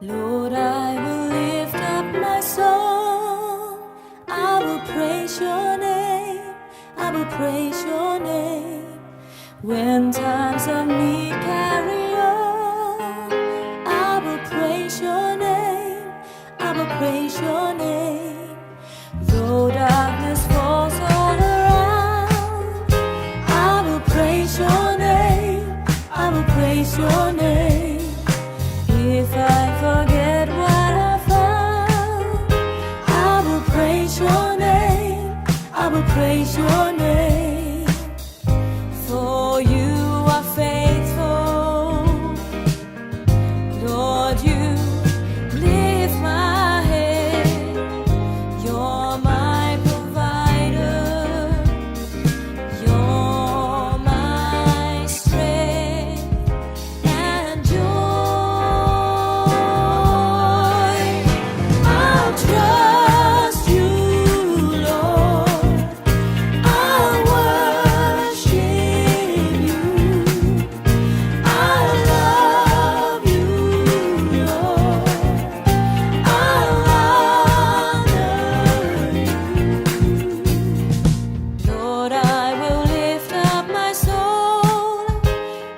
Lord, I will lift up my song. I will praise your name. I will praise your name. When times of need carry on, I will praise your name. I will praise your name. Though darkness falls all around, I will praise your name. I will praise your name. If I forget what I found, I will praise your name. I will praise your name. For you are faithful, Lord, you lift my head. You're my provider. You're my strength and joy. I'll trust you, Lord. I'll worship you. I love you, Lord. I'll honor you. Lord, I will lift up my soul.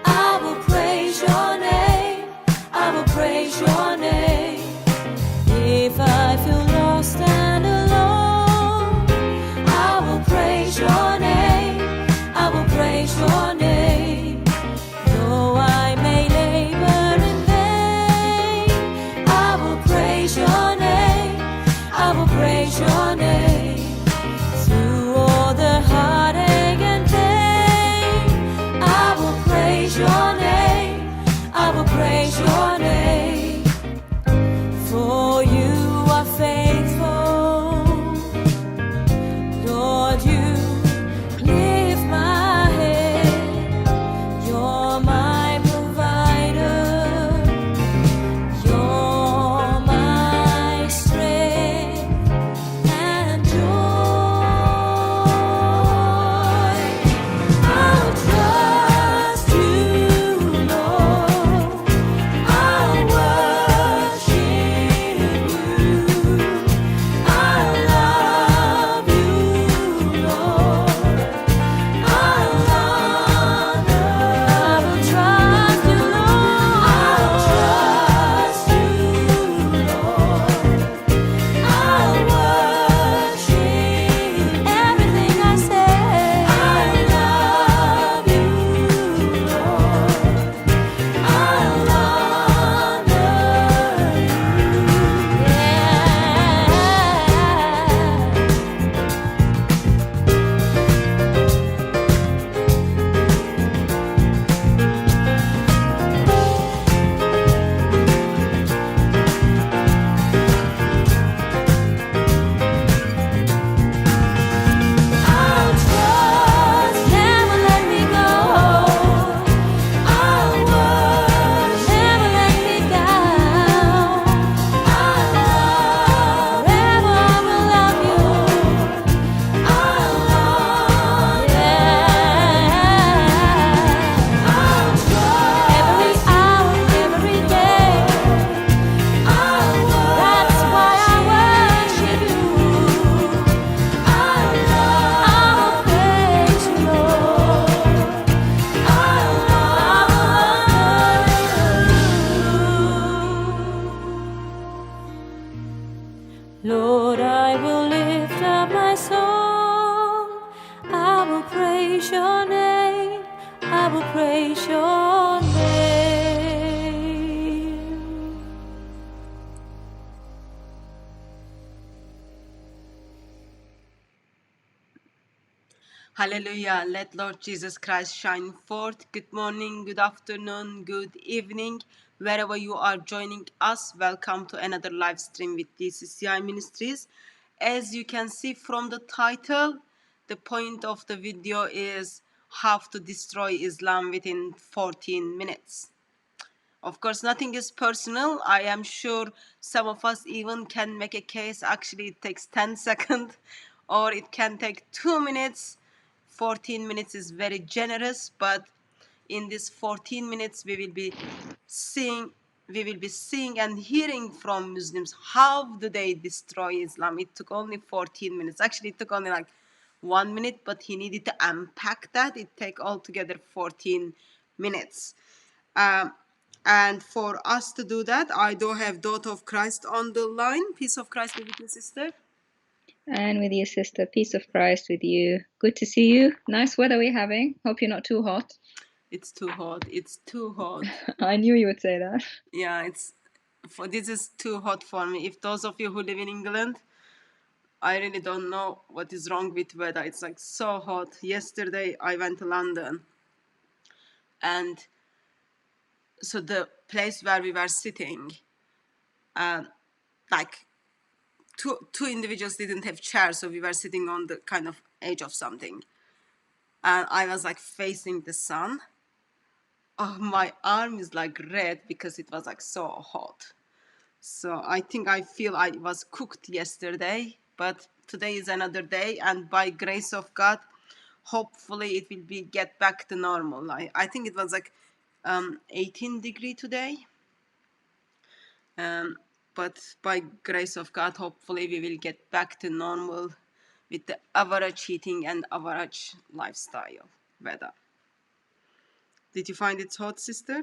I will praise your name. I will praise your name. If I feel lost and alone, I will praise your name. I will praise your name. Though I may labor in vain, I will praise your name. I will praise your name. Through all the heartache and pain, I will praise your name. I will praise your name. For you are faithful, Lord, you lift my head. You're my provider. You're my strength and joy. I'll trust you, Lord. I'll worship you. I love you, Lord. I'll honor. I will trust you, Lord. I'll trust you, Lord. I'll worship everything I say. I love you, Lord. I'll honor you. I'll trust, never let me go. I'll worship, never let me down. I'll love, forever I will love you. I'll love, I'll trust every hour, every day. I'll worship, that's why I worship you. I'll praise you, Lord. I'll honor you. Lord, I will lift up my song. I will praise your name. I will praise your name. Hallelujah. Let Lord Jesus Christ shine forth. Good morning, good afternoon, good evening. Wherever you are joining us, welcome to another live stream with DCCI Ministries. As you can see from the title, the point of the video is how to destroy Islam within 14 minutes. Of course, nothing is personal. I am sure some of us even can make a case. Actually, it takes 10 seconds or it can take 2 minutes. 14 minutes is very generous, but in this 14 minutes, we will be seeing we will be seeing and hearing from Muslims how do they destroy Islam. It took only 14 minutes. Actually, it took only like 1 minute, but he needed to unpack that. It take altogether 14 minutes. Um, and for us to do that, I do have Daughter of Christ on the line. Peace of Christ be with you, sister. And with you, sister. Peace of Christ with you. Good to see you. Nice weather we're having. Hope you're not too hot. It's too hot. It's too hot. I knew you would say that. Yeah, this is too hot for me. If those of you who live in England, I really don't know what is wrong with weather. It's like so hot. Yesterday I went to London, and so the place where we were sitting, like two individuals didn't have chairs, so we were sitting on the kind of edge of something, and I was like facing the sun. Oh, my arm is like red because it was like so hot. So I think I feel I was cooked yesterday, but today is another day, and by grace of God, hopefully it will be get back to normal. I think it was like 18 degree today, but by grace of God, hopefully we will get back to normal with the average heating and average lifestyle weather. Did you find it hot, sister?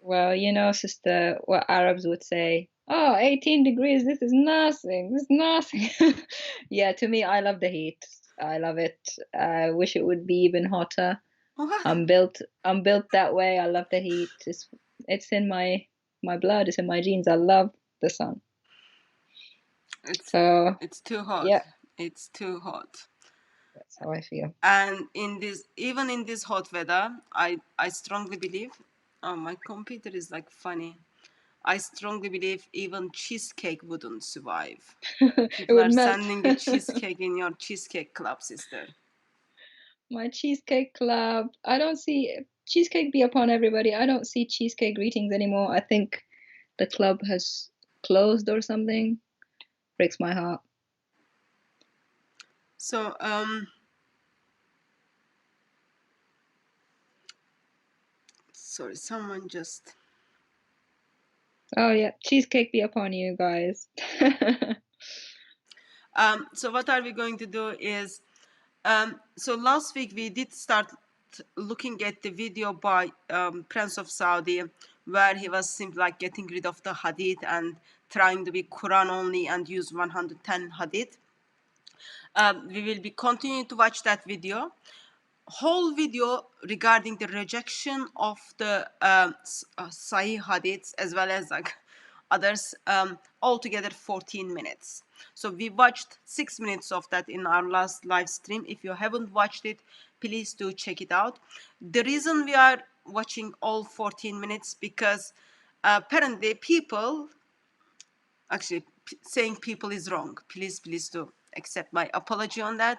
Well, you know, sister, what Arabs would say. Oh, 18 degrees, this is nothing. This is nothing. Yeah, to me, I love the heat. I love it. I wish it would be even hotter. Wow. I'm built that way. I love the heat. It's in my blood, it's in my genes. I love the sun. It's So, it's too hot. yeah, It's too hot. that's how I feel. And even in this hot weather, I strongly believe, oh, my computer is like funny. I strongly believe even cheesecake wouldn't survive. It People would are melt. sending you cheesecake in your cheesecake club, sister. My cheesecake club. I don't see cheesecake be upon everybody. I don't see cheesecake greetings anymore. I think the club has closed or something. Breaks my heart. So sorry, someone just Oh yeah, cheesecake be upon you guys. so what are we going to do is so last week we did start looking at the video by Prince of Saudi, where he was simply like getting rid of the Hadith and trying to be Quran only and use 110 Hadith. We will be continuing to watch that video. Whole video regarding the rejection of the Sahih Hadiths as well as like others, altogether 14 minutes. So we watched 6 minutes of that in our last live stream. If you haven't watched it, please do check it out. The reason we are watching all 14 minutes because apparently people, actually saying people is wrong. Please do accept my apology on that.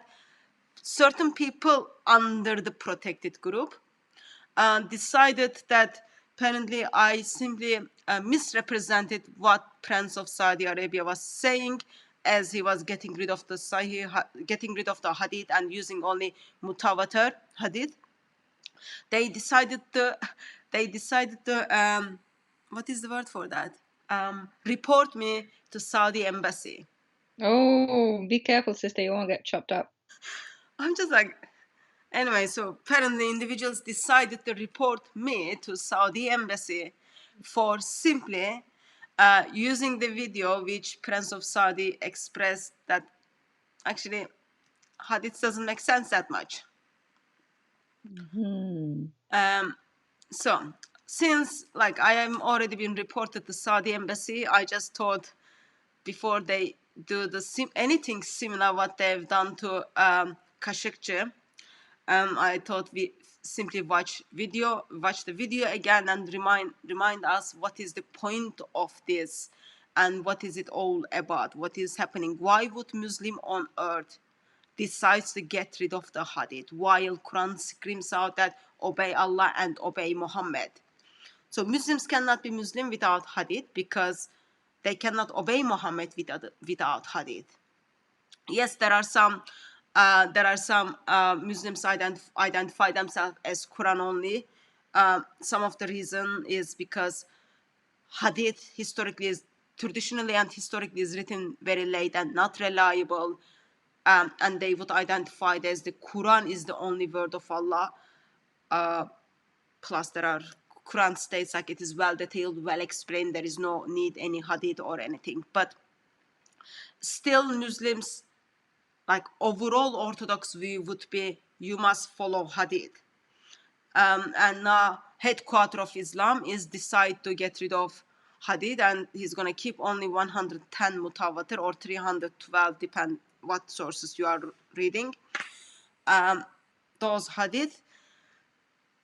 Certain people under the protected group decided that apparently I simply misrepresented what Prince of Saudi Arabia was saying as he was getting rid of the getting rid of the hadith and using only mutawatir hadith. They decided to, what is the word for that? Report me to Saudi embassy. Oh, be careful, sister. You won't get chopped up. I'm just like, anyway, so apparently individuals decided to report me to Saudi embassy for simply using the video which Prince of Saudi expressed that actually hadith doesn't make sense that much. Hmm. So since like I am already been reported to Saudi embassy, I just thought before they do anything similar what they've done to Khashoggi, I thought we simply watch the video again and remind us what is the point of this and what is it all about, what is happening, why would Muslim on earth decides to get rid of the hadith while Quran screams out that obey Allah and obey Muhammad. So Muslims cannot be Muslim without hadith because they cannot obey Muhammad without hadith. Yes, there are some Muslims identify themselves as Quran only. Some of the reason is because Hadith historically is traditionally and historically is written very late and not reliable, and they would identify it as the Quran is the only word of Allah. Plus, there are Quran states like it is well detailed, well explained. There is no need any Hadith or anything, but still Muslims, like overall Orthodox view would be you must follow Hadith. And now headquarter of Islam is decide to get rid of Hadith, and he's going to keep only 110 mutawatir or 312, depend what sources you are reading. Those Hadith.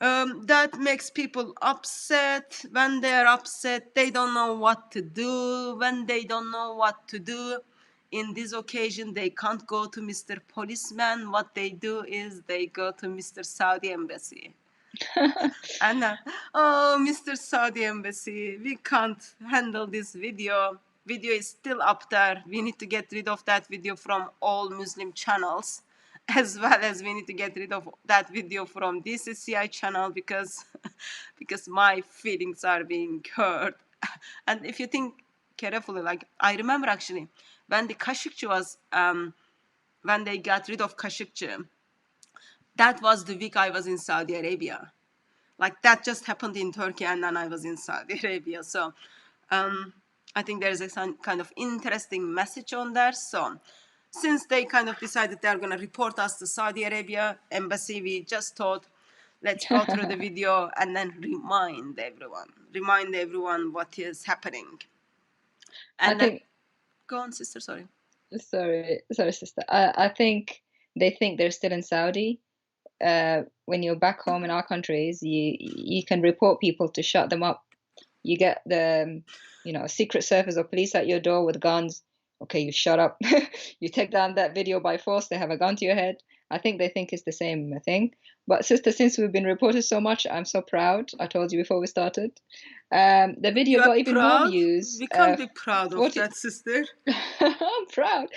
That makes people upset. When they're upset, they don't know what to do. When they don't know what to do, in this occasion, they can't go to Mr. Policeman. What they do is they go to Mr. Saudi Embassy. And oh, Mr. Saudi Embassy, we can't handle this video. Video is still up there. We need to get rid of that video from all Muslim channels, as well as we need to get rid of that video from DCCI channel because because my feelings are being hurt. And if you think carefully, like I remember actually when the Khashoggi was when they got rid of Khashoggi, that was the week I was in Saudi Arabia. Like that just happened in Turkey, and then I was in Saudi Arabia. So I think there's a kind of interesting message on there. So since they kind of decided they're going to report us to Saudi Arabia embassy, we just thought, let's go through the video and then remind everyone what is happening. And I then, think, go on, sister, sorry. sorry, sister. I think they think they're still in Saudi. When you're back home in our countries, you can report people to shut them up. You get the Secret Service or police at your door with guns. Okay, you shut up. You take down that video by force. They have a gun to your head. I think they think it's the same thing. But sister, since we've been reported so much, I'm so proud. I told you before we started. The video You are got even more proud? views. We can't be proud of 40 that, sister. I'm proud.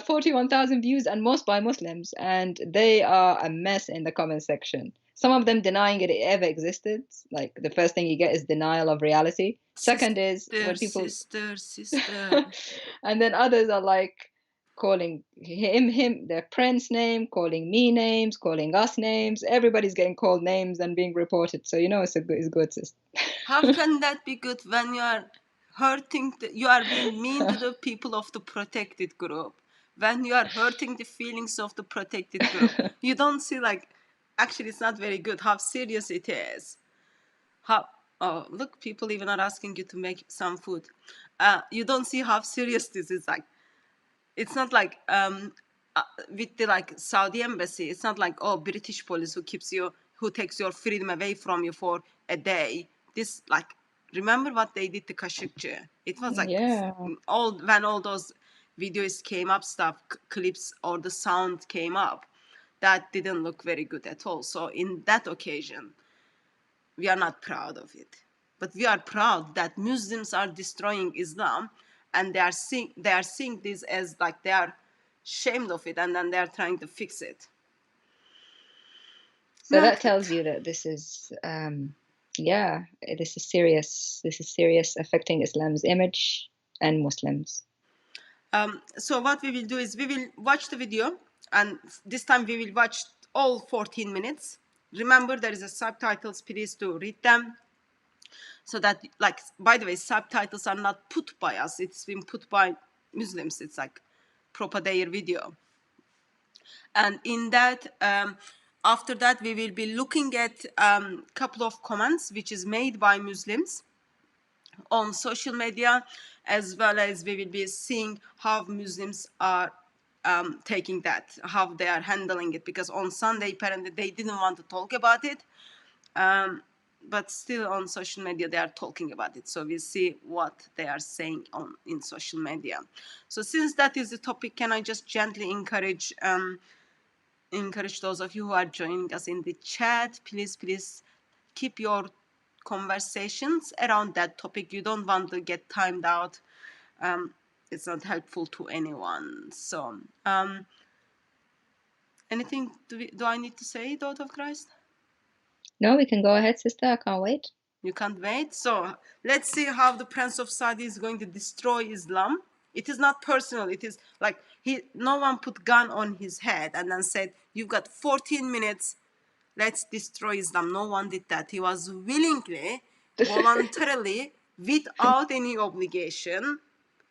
41,000 views, and most by Muslims, and they are a mess in the comment section. Some of them denying it ever existed. Like the first thing you get is denial of reality. Second is when people, Sister. and then others are like calling him, their friend's name, calling me names, calling us names. Everybody's getting called names and being reported. So it's good, sis. How can that be good when you are hurting, you are being mean to the people of the protected group? When you are hurting the feelings of the protected group, you don't see like, actually it's not very good how serious it is. Oh, look, people even are asking you to make some food. You don't see how serious this is. Like, it's not like with the like Saudi embassy. It's not like, oh, British police who takes your freedom away from you for a day. This, like, remember what they did to Khashoggi? It was like Yeah. when all those videos came up, clips or the sound came up, that didn't look very good at all. So in that occasion, we are not proud of it, but we are proud that Muslims are destroying Islam, and they are seeing this as like they are ashamed of it, and then they are trying to fix it. So that tells you that this is this is serious. This is serious, affecting Islam's image and Muslims. So what we will do is we will watch the video, and this time we will watch all 14 minutes. Remember, there is a subtitles, please to read them. So that, like, by the way, subtitles are not put by us. It's been put by Muslims. It's like proper their video. And in that, after that, we will be looking at a couple of comments which is made by Muslims on social media, as well as we will be seeing how Muslims are taking that, how they are handling it, because on Sunday apparently they didn't want to talk about it, but still on social media they are talking about it. So we'll see what they are saying in social media. So since that is the topic, can I just gently encourage those of you who are joining us in the chat, please keep your conversations around that topic. You don't want to get timed out. It's not helpful to anyone. So anything do I need to say, daughter of Christ? No, we can go ahead, sister. I can't wait. You can't wait. So let's see how the Prince of Saudi is going to destroy Islam. It is not personal. It is like no one put gun on his head and then said, "You've got 14 minutes. Let's destroy Islam." No one did that. He was willingly, voluntarily, without any obligation,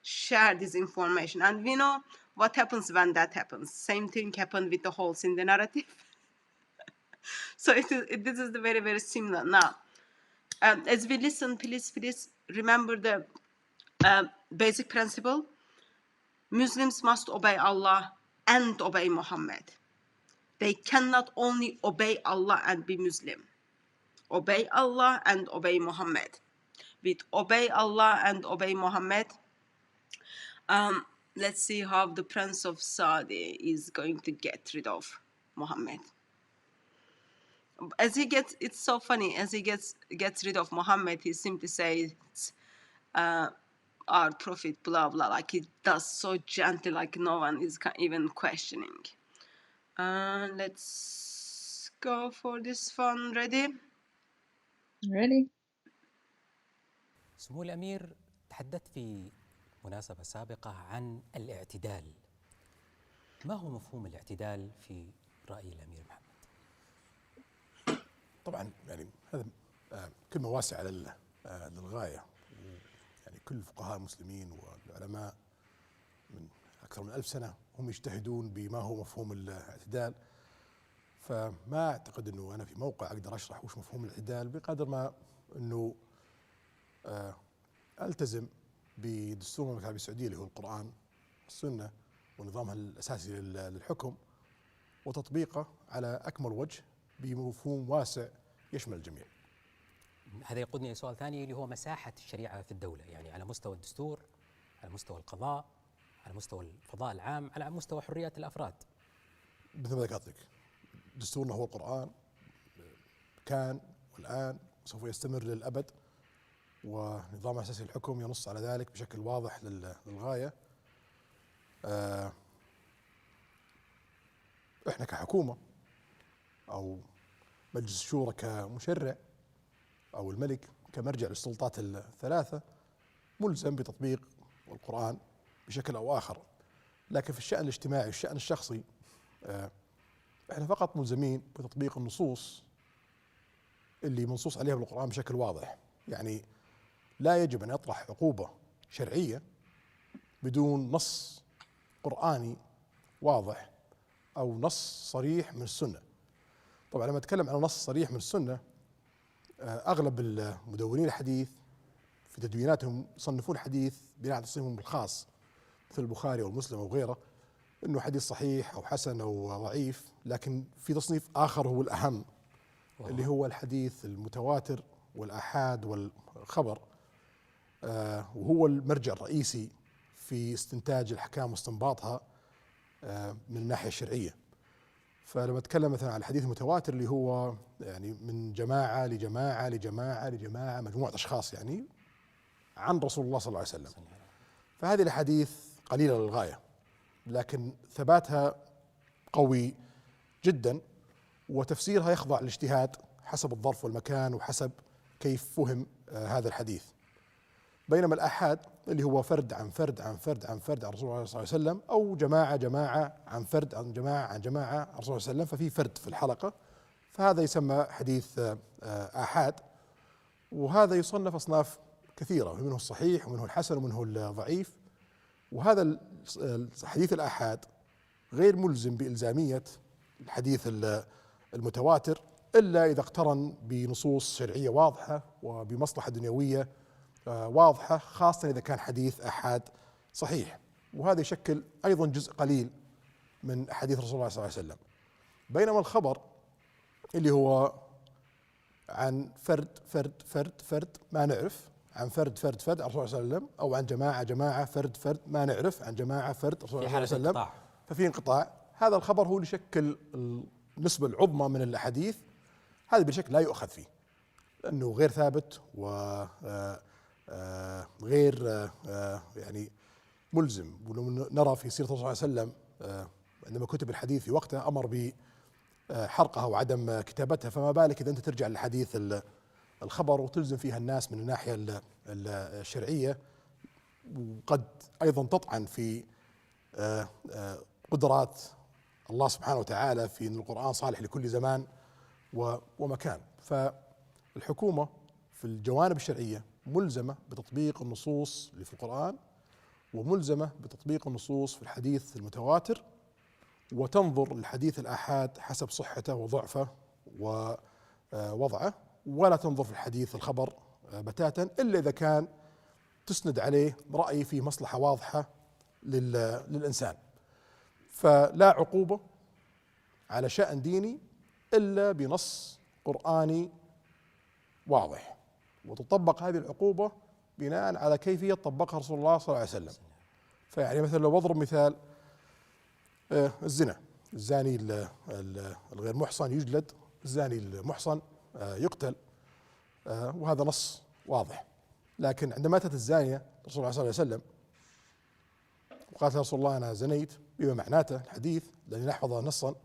share this information. And we know what happens when that happens. Same thing happened with the holes in the narrative. So this is the very, very similar. Now, as we listen, please remember the basic principle. Muslims must obey Allah and obey Muhammad. They cannot only obey Allah and be Muslim. Obey Allah and obey Muhammad. With obey Allah and obey Muhammad, let's see how the Prince of Saudi is going to get rid of Muhammad. As he gets, it's so funny, as he gets rid of Muhammad, he simply says, our prophet, blah, blah, like he does so gently, like no one is even questioning. Let's go for this one. Ready? Ready? سمو الأمير، تحدثت في مناسبة سابقة عن الاعتدال. ما هو مفهوم الاعتدال في رأي الأمير محمد؟ طبعا يعني هذا كلمة واسعة للغاية. يعني كل الفقهاء المسلمين والعلماء من أكثر من 1000 سنة هم يجتهدون بما هو مفهوم الاعتدال. فما أعتقد أنه أنا في موقع أقدر أشرح وش مفهوم الاعتدال بقدر ما أنه ألتزم بدستور المملكة العربية السعودية اللي هو القرآن والسنة ونظامها الأساسي للحكم، وتطبيقه على أكمل وجه بمفهوم واسع يشمل الجميع. هذا يقودني إلى سؤال ثاني اللي هو مساحة الشريعة في الدولة، يعني على مستوى الدستور، على مستوى القضاء، على مستوى الفضاء العام، على مستوى حريات الأفراد. مثل ما ذكرت لك، دستورنا هو القرآن، كان والآن سوف يستمر للأبد، ونظام أساسي الحكم ينص على ذلك بشكل واضح للغاية. إحنا كحكومة أو مجلس الشورى كمشرع أو الملك كمرجع للسلطات الثلاثة ملزم بتطبيق القرآن بشكل أو آخر. لكن في الشأن الاجتماعي والشأن الشخصي إحنا فقط ملزمين بتطبيق النصوص اللي منصوص عليها بالقرآن بشكل واضح. يعني لا يجب أن يطرح عقوبة شرعية بدون نص قرآني واضح أو نص صريح من السنة. طبعا لما أتكلم عن نص صريح من السنة، أغلب المدونين الحديث في تدويناتهم يصنفون الحديث بناء على تصنيفهم الخاص مثل البخاري أو مسلم أو غيره إنه حديث صحيح أو حسن أو ضعيف. لكن في تصنيف آخر هو الأهم اللي هو الحديث المتواتر والآحاد والخبر، وهو المرجع الرئيسي في استنتاج الأحكام واستنباطها من الناحية الشرعية. فلما أتكلم مثلا عن الحديث المتواتر اللي هو يعني من جماعة لجماعة لجماعة لجماعة، مجموعة أشخاص يعني عن رسول الله صلى الله عليه وسلم، فهذه الأحاديث قليلة للغاية لكن ثباتها قوي جدا، وتفسيرها يخضع للاجتهاد حسب الظرف والمكان وحسب كيف فهم هذا الحديث. بينما الآحاد اللي هو فرد عن فرد عن فرد عن فرد عن رسول الله صلى الله عليه وسلم، أو جماعة جماعة عن فرد عن جماعة عن جماعة عن رسول الله صلى الله عليه وسلم، ففي فرد في الحلقة، فهذا يسمى حديث آحاد. وهذا يصنف أصناف كثيرة، منه الصحيح ومنه الحسن ومنه الضعيف. وهذا الحديث الآحاد غير ملزم بإلزامية الحديث المتواتر إلا إذا اقترن بنصوص شرعية واضحة وبمصلحة دنيوية واضحة، خاصة إذا كان حديث آحاد صحيح، وهذا يشكل أيضا جزء قليل من حديث رسول الله صلى الله عليه وسلم. بينما الخبر اللي هو عن فرد فرد فرد فرد ما نعرف، عن فرد فرد فرد عن رسول الله صلى الله عليه وسلم، أو عن جماعة جماعة فرد فرد ما نعرف عن جماعة فرد رسول الله صلى الله عليه وسلم، ففي انقطاع. هذا الخبر هو اللي يشكل النسبة العظمى من الأحاديث. هذا بشكل لا يؤخذ فيه لأنه غير ثابت وغير يعني ملزم. ولو نرى في سيرة الرسول صلى الله عليه وسلم عندما كتب الحديث في وقته أمر بحرقها وعدم كتابتها، فما بالك إذا أنت ترجع للحديث الخبر وتلزم فيها الناس من الناحية الشرعية، وقد أيضا تطعن في قدرات الله سبحانه وتعالى في أن القرآن صالح لكل زمان ومكان. فالحكومة في الجوانب الشرعية ملزمة بتطبيق النصوص اللي في القرآن، وملزمة بتطبيق النصوص في الحديث المتواتر، وتنظر للحديث الآحاد حسب صحته وضعفه ووضعه، ولا تنظر في الحديث الخبر بتاتا إلا إذا كان تسند عليه رأي فيه مصلحة واضحة للإنسان. فلا عقوبة على شأن ديني إلا بنص قرآني واضح، وتطبق هذه العقوبة بناء على كيفية طبقها رسول الله صلى الله عليه وسلم. فيعني مثلا لو بضرب مثال الزنا، الزاني الغير محصن يجلد، الزاني المحصن يقتل، وهذا نص واضح. لكن عندما أتت الزانية رسول الله صلى الله عليه وسلم وقالت رسول الله أنا زنيت بما معناته الحديث لأني نحفظه نصا،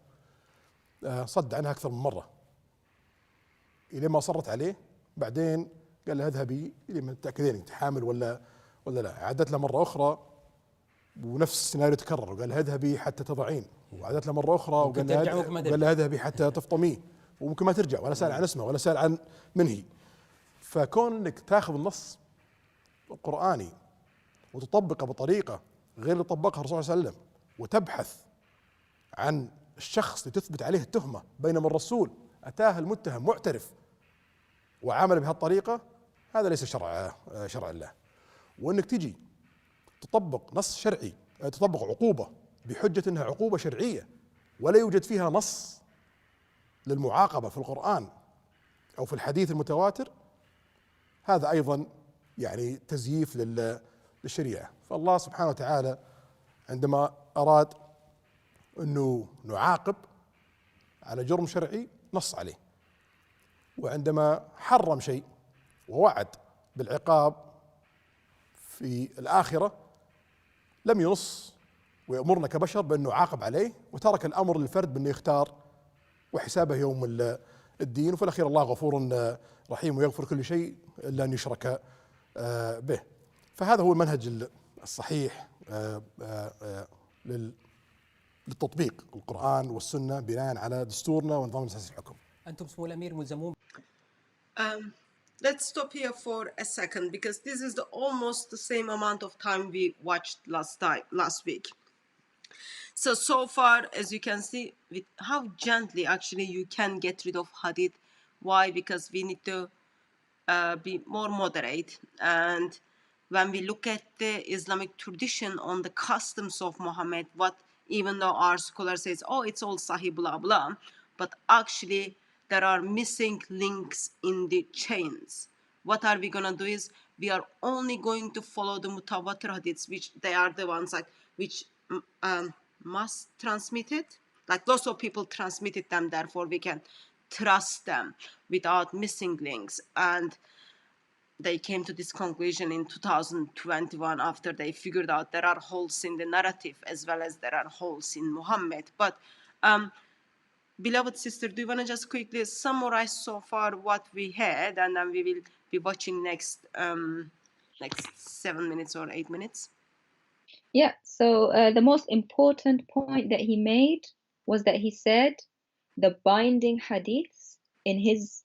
صد عنها أكثر من مرة إلى ما أصرت عليه. بعدين قال لها اذهبي إلى ما تتأكدين أنت حامل ولا لا. عادت له مرة أخرى ونفس السيناريو تكرر، وقال لها اذهبي حتى تضعين. وعادت له مرة أخرى وقال لها اذهبي حتى تفطميه، وممكن ما ترجع ولا سأل عن اسمه ولا سأل عن من هي. فكون انك تاخذ النص القرآني وتطبقه بطريقة غير اللي طبقها الرسول صلى الله عليه وسلم، وتبحث عن الشخص لتثبت عليه التهمة، بينما الرسول أتاه المتهم معترف وعامل بهالطريقة، هذا ليس شرع الله. وانك تجي تطبق نص شرعي، تطبق عقوبة بحجة انها عقوبة شرعية ولا يوجد فيها نص للمعاقبة في القرآن او في الحديث المتواتر، هذا ايضا يعني تزييف للشريعة. فالله سبحانه وتعالى عندما اراد انه نعاقب على جرم شرعي نص عليه، وعندما حرم شيء ووعد بالعقاب في الآخرة لم ينص ويأمرنا كبشر بأن نعاقب عليه، وترك الأمر للفرد بأنه يختار وحسابه يوم الدين. وفي الأخير الله غفور رحيم ويغفر كل شيء إلا أن يشرك به. فهذا هو المنهج الصحيح للتطبيق القرآن والسنة بناء على دستورنا ونظام الأساسي الحكم. أنتم سمو الأمير ملزمون. Let's stop here for a second because this is almost the same amount of time we watched last week. So far, as you can see, with how gently actually you can get rid of Hadith. Why? Because we need to be more moderate. And when we look at the Islamic tradition on the customs of Muhammad, what even though our scholar says, oh, it's all Sahih, blah, blah, but actually there are missing links in the chains. What are we gonna do is we are only going to follow the mutawatir hadiths, which they are the ones like which must transmit it. Like lots of people transmitted them, therefore we can trust them without missing links. And they came to this conclusion in 2021 after they figured out there are holes in the narrative as well as there are holes in Muhammad. But beloved sister, do you want to just quickly summarize so far what we had, and then we will be watching next 7 minutes or 8 minutes? Yeah, so the most important point that he made was that he said the binding hadiths in his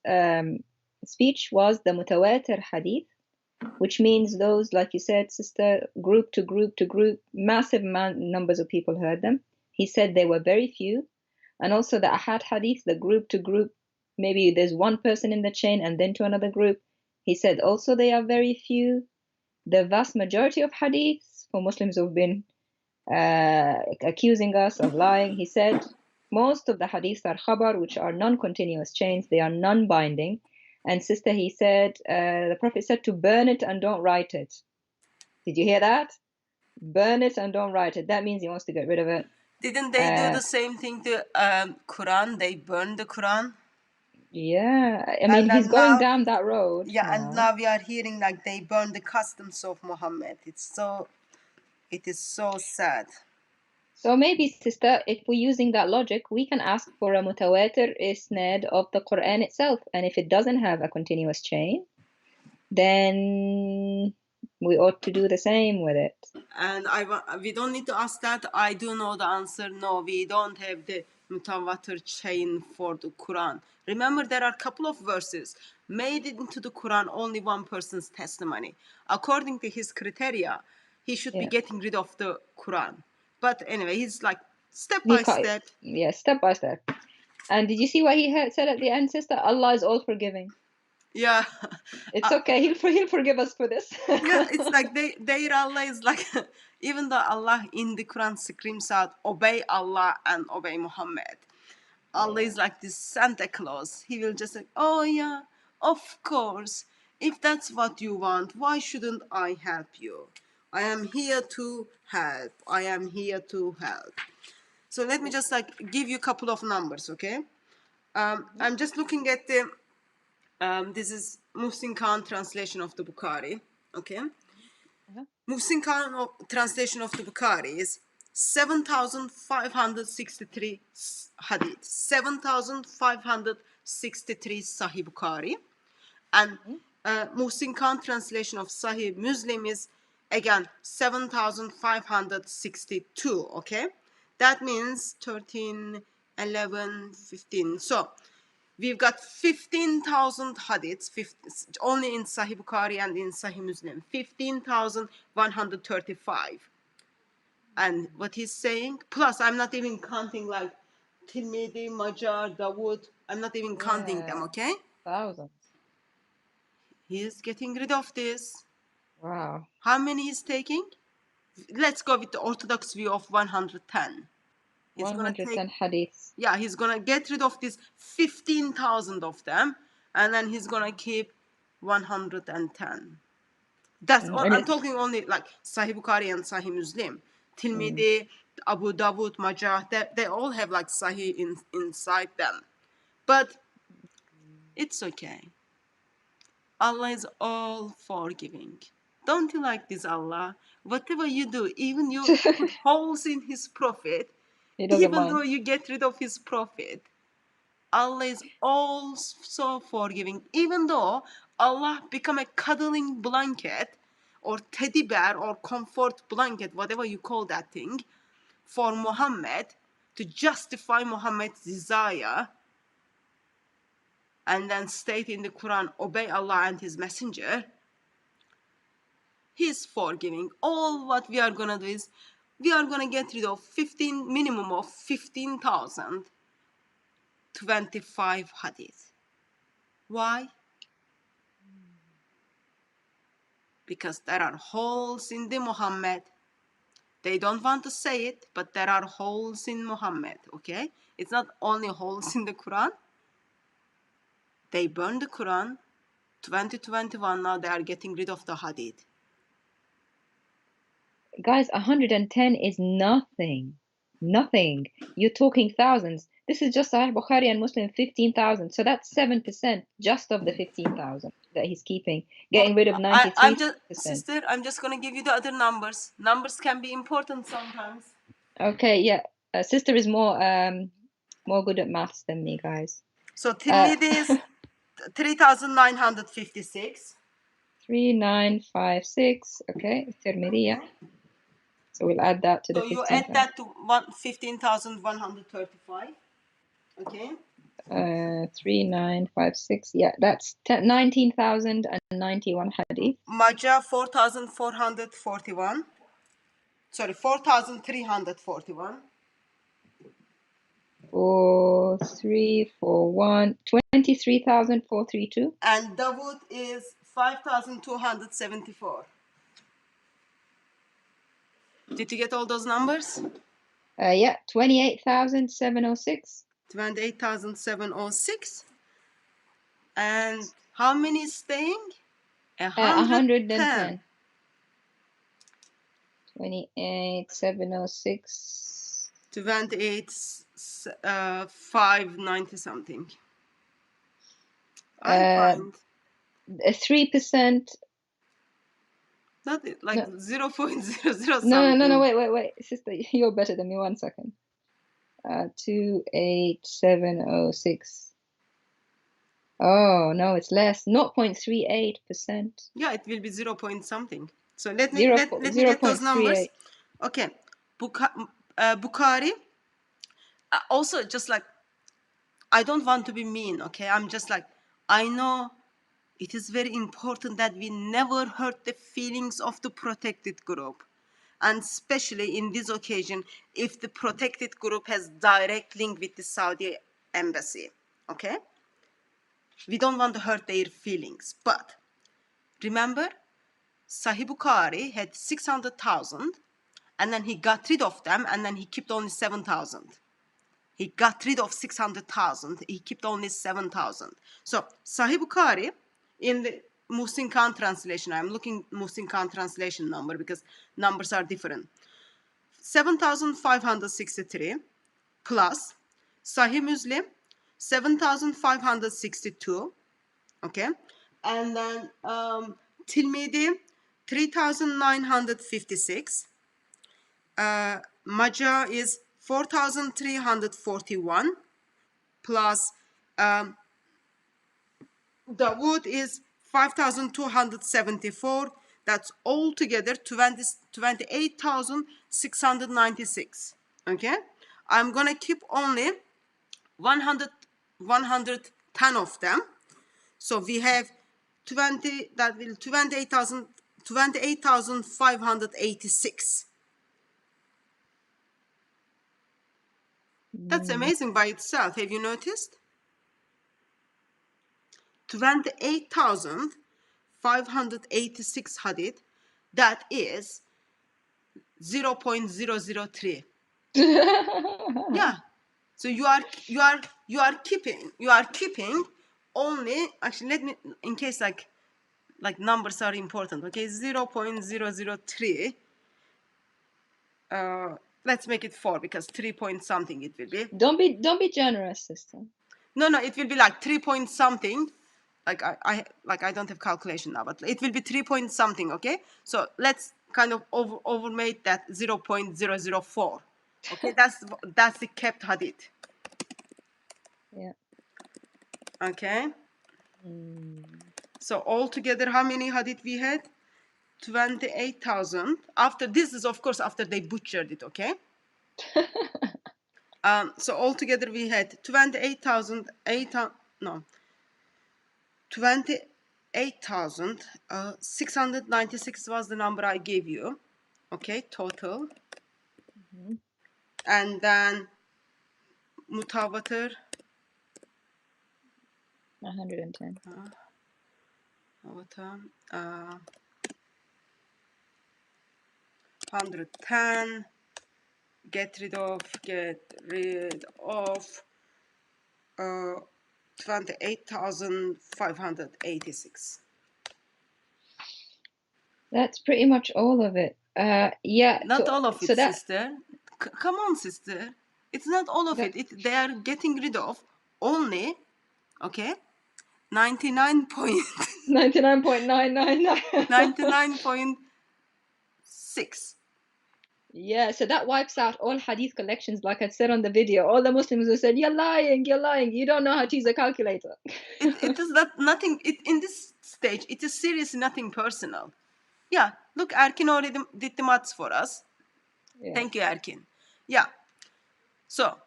speech was the mutawatir hadith, which means those, like you said, sister, group to group to group, massive numbers of people heard them. He said they were very few. And also the ahad hadith, the group to group, maybe there's one person in the chain and then to another group. He said also they are very few. The vast majority of hadiths, for Muslims who've been accusing us of lying, he said most of the hadiths are khabar, which are non-continuous chains. They are non-binding. And sister, he said, the Prophet said to burn it and don't write it. Did you hear that? Burn it and don't write it. That means he wants to get rid of it. Didn't they do the same thing to Quran? They burned the Quran. Yeah, I mean, he's going down that road. Yeah, now. And now we are hearing like they burned the customs of Muhammad. It is so sad. So maybe, sister, if we're using that logic, we can ask for a mutawatir isnad of the Quran itself. And if it doesn't have a continuous chain, then we ought to do the same with it. And we don't need to ask that. I do know the answer. No, we don't have the mutawatir chain for the Quran. Remember, there are a couple of verses made into the Quran, only one person's testimony. According to his criteria, he should be Yeah. getting rid of the Quran. But anyway, he's like step by step. Yeah, step by step. And did you see what he said at the end, sister? Allah is all forgiving. Yeah. It's okay. He'll forgive us for this. Yeah, it's like their Allah is like, even though Allah in the Quran screams out, obey Allah and obey Muhammad. Allah is like this Santa Claus. He will just say, oh yeah, of course. If that's what you want, why shouldn't I help you? I am here to help. I am here to help. So let me just like give you a couple of numbers, okay? I'm just looking at the, this is Muhsin Khan translation of the Bukhari, okay? Muhsin Khan translation of the Bukhari is 7,563 hadith, 7,563 Sahih Bukhari, and Muhsin Khan translation of Sahih Muslim is again 7,562. Okay, that means 13, 11, 15. So we've got 15,000 hadiths, only in Sahih Bukhari and in Sahih Muslim, 15,135. And what he's saying, plus I'm not even counting like Tirmidhi, Majar, Dawood, I'm not even counting them, okay? Thousands. He's getting rid of this. Wow. How many he's taking? Let's go with the orthodox view of 110. He's 110 hadiths. Yeah, he's gonna get rid of this 15,000 of them, and then he's gonna keep 110. That's all. I'm talking only like Sahih Bukhari and Sahih Muslim. Tirmidhi, Abu Dawud, Majah, they all have like Sahih inside them. But it's okay. Allah is all forgiving. Don't you like this Allah? Whatever you do, even you put holes in his prophet, He doesn't even mind. though you get rid of his prophet, Allah is also forgiving. Even though Allah become a cuddling blanket or teddy bear or comfort blanket, whatever you call that thing, for Muhammad to justify Muhammad's desire, and then state in the Quran, obey Allah and his messenger, he's forgiving. All what we are gonna do is we are gonna get rid of minimum of 15,025 hadith. Why? Because there are holes in the Muhammad. They don't want to say it, but there are holes in Muhammad, okay? It's not only holes in the Quran. They burned the Quran. 2021, now they are getting rid of the hadith. Guys, 110 is nothing. Nothing. You're talking thousands. This is just Sahih Bukhari and Muslim, 15,000. So that's 7% just of the 15,000 that he's keeping. Getting rid of 93%. Sister, I'm just going to give you the other numbers. Numbers can be important sometimes. Okay, yeah. Sister is more good at maths than me, guys. So Tirmidhi is 3,956. 3,956. Okay, Tirmidhi, yeah. So we'll add that to the 15,000. So you add that to 15,135. Okay. 3,956. Yeah, that's 19,091 hadith. Majah 4,441. Sorry, 4,341. 4,341. 23,432. And Dawood is 5,274. Did you get all those numbers? Yeah, 28,706. 28,706. And how many is staying? 110. 28,706. 28,590 something. 3%. Not like No. 0.00 No, something. wait, sister, you're better than me. 1 second. 28706. Oh no, it's less. 0.38%. Yeah, it will be 0 point something. So let me Zero let, po- let me get those numbers. 0.38. Okay, Bukhari. Also, just like, I don't want to be mean. Okay, I'm just like, I know it is very important that we never hurt the feelings of the protected group, and especially in this occasion, if the protected group has direct link with the Saudi embassy. Okay, we don't want to hurt their feelings, but remember, Sahih Bukhari had 600,000, and then he got rid of them, and then he kept only 7,000. He got rid of 600,000. He kept only 7,000. So Sahih Bukhari, in the Muslim Khan translation, I'm looking Muslim Khan translation number because numbers are different. 7,563 plus Sahih Muslim 7,562. Okay, and then Tirmidhi 3,956. Majah is 4,341 plus Dawood is 5,274. That's altogether 28,696. Okay, I'm gonna keep only 110 of them. So we have 20, that will 28,586. That's amazing by itself. Have you noticed? 28,586 hadith. That is 0.003. Yeah. So you are keeping only, actually, let me, in case like numbers are important. Okay, 0.003. Let's make it 4 because 3 point something it will be. Don't be generous, sister. No, it will be like 3 point something. Like I don't have calculation now, but it will be 3 point something. Okay, so let's kind of overmate that 0.004. Okay, that's the kept hadith. Yeah. Okay. So altogether, how many hadith we had? 28,000. After this is, of course, after they butchered it. Okay. So altogether we had 28,696 was the number I gave you. Okay, total. And then mutawatir 110. 110. Get rid of 28,586. That's pretty much all of it. Yeah. Not all of it, so that, sister. Come on, sister. It's not all of it. They are getting rid of only, okay, 99 point 99.999. 99.6. Yeah, so that wipes out all hadith collections, like I said on the video. All the Muslims who said, you're lying, you don't know how to use a calculator. It is not nothing. In this stage, it is seriously nothing personal. Yeah, look, Erkin already did the maths for us. Yeah. Thank you, Erkin. Yeah. So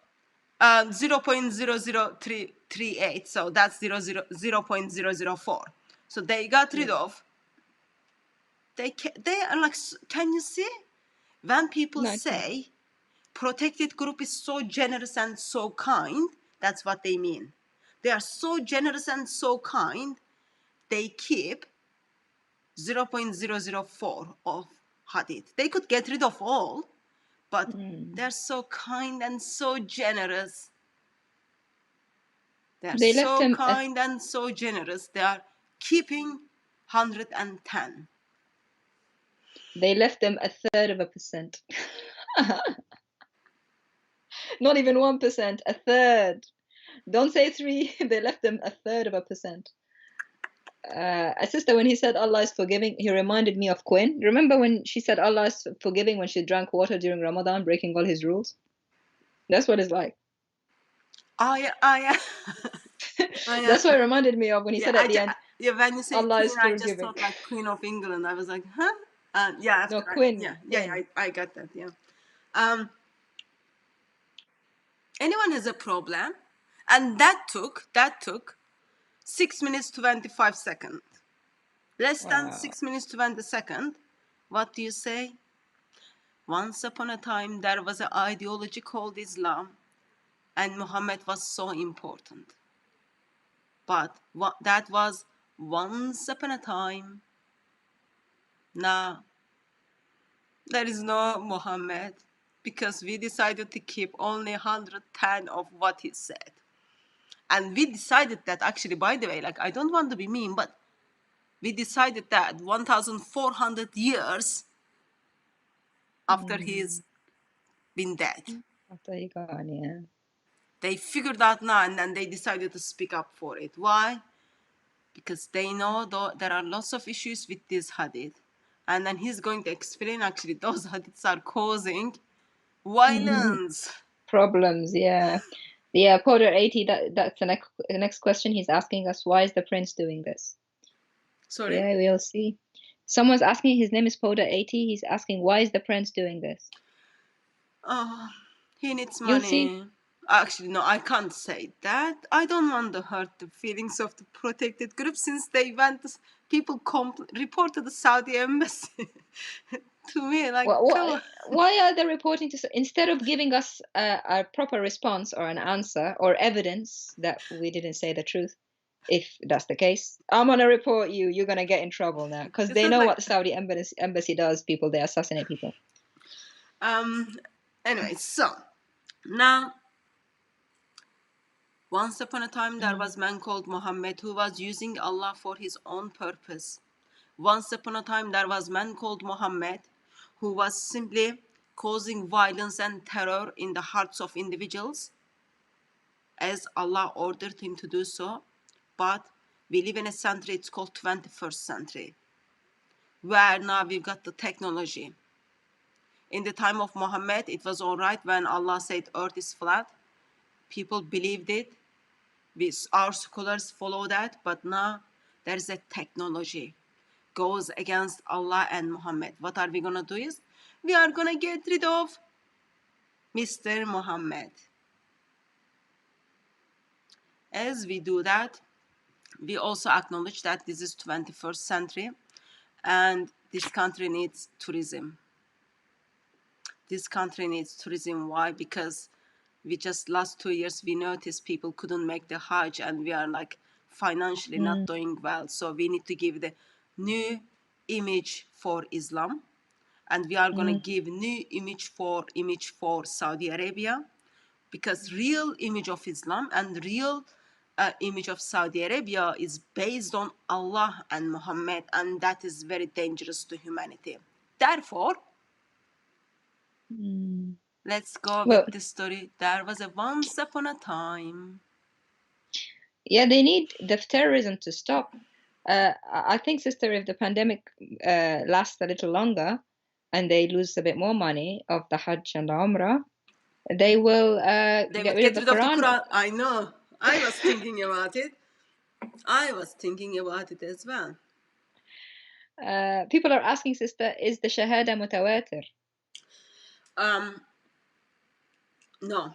0.00338. So that's 0.004. So they got rid of. They are like, can you see? When people say protected group is so generous and so kind, that's what they mean. They are so generous and so kind, they keep 0.004 of hadith. They could get rid of all, but they're so kind and so generous. They left so him kind and so generous. They are keeping 110. They left them 1/3%. Not even 1%, 1/3. Don't say 3. They left them 1/3%. a sister, when he said Allah is forgiving, he reminded me of Quinn. Remember when she said Allah is forgiving when she drank water during Ramadan, breaking all his rules? That's what it's like. Oh yeah, oh yeah. Oh, yeah. That's what it reminded me of when he said at the end, yeah, when you say Allah Queen, is I just forgiving. thought like Queen of England. I was like, huh? Yeah, after No, Quinn. yeah, Quinn. I got that. Yeah. Anyone has a problem, and that took 6 minutes 25 seconds. Less than Wow. 6 minutes 20 seconds. What do you say? Once upon a time, there was an ideology called Islam, and Muhammad was so important. But that was once upon a time. Now, there is no Muhammad because we decided to keep only 110 of what he said. And we decided that, actually, by the way, like, I don't want to be mean, but we decided that 1,400 years after he's been dead, After he gone, yeah. they figured out now, and then they decided to speak up for it. Why? Because they know there are lots of issues with this hadith. And then he's going to explain, actually, those hadiths are causing violence. Problems, yeah. Yeah, Porter 80, that's the next question he's asking us. Why is the prince doing this? Sorry? Yeah, we'll see. Someone's asking, his name is Porter 80. He's asking, why is the prince doing this? Oh, he needs You'll money. see. Actually, no, I can't say that. I don't want to hurt the feelings of the protected group, since they went, people reported the Saudi embassy to me. Like, come on. Why are they reporting to, instead of giving us a proper response or an answer or evidence that we didn't say the truth? If that's the case, I'm gonna report you. You're gonna get in trouble now, because It's they not know like- what the Saudi embassy does. People, they assassinate people. Anyway, so now, once upon a time, there was a man called Muhammad who was using Allah for his own purpose. Once upon a time, there was a man called Muhammad who was simply causing violence and terror in the hearts of individuals, as Allah ordered him to do so. But we live in a century, it's called 21st century, where now we've got the technology. In the time of Muhammad, it was all right when Allah said earth is flat. People believed it. Our scholars follow that. But now there's a technology goes against Allah and Muhammad. What are we going to do is, we are going to get rid of Mr. Muhammad. As we do that, we also acknowledge that this is 21st century and this country needs tourism. This country needs tourism. Why? Because we just last 2 years, we noticed people couldn't make the Hajj, and we are like financially not doing well. So we need to give the new image for Islam, and we are going to give new image for Saudi Arabia, because real image of Islam and real image of Saudi Arabia is based on Allah and Muhammad, and that is very dangerous to humanity. Therefore, let's go with the story. There was a once upon a time. Yeah, they need the terrorism to stop. I think, sister, if the pandemic lasts a little longer and they lose a bit more money of the Hajj and the Umrah, they will get rid of the Quran. I know. I was thinking about it. I was thinking about it as well. People are asking, sister, is the Shahada mutawatir? No.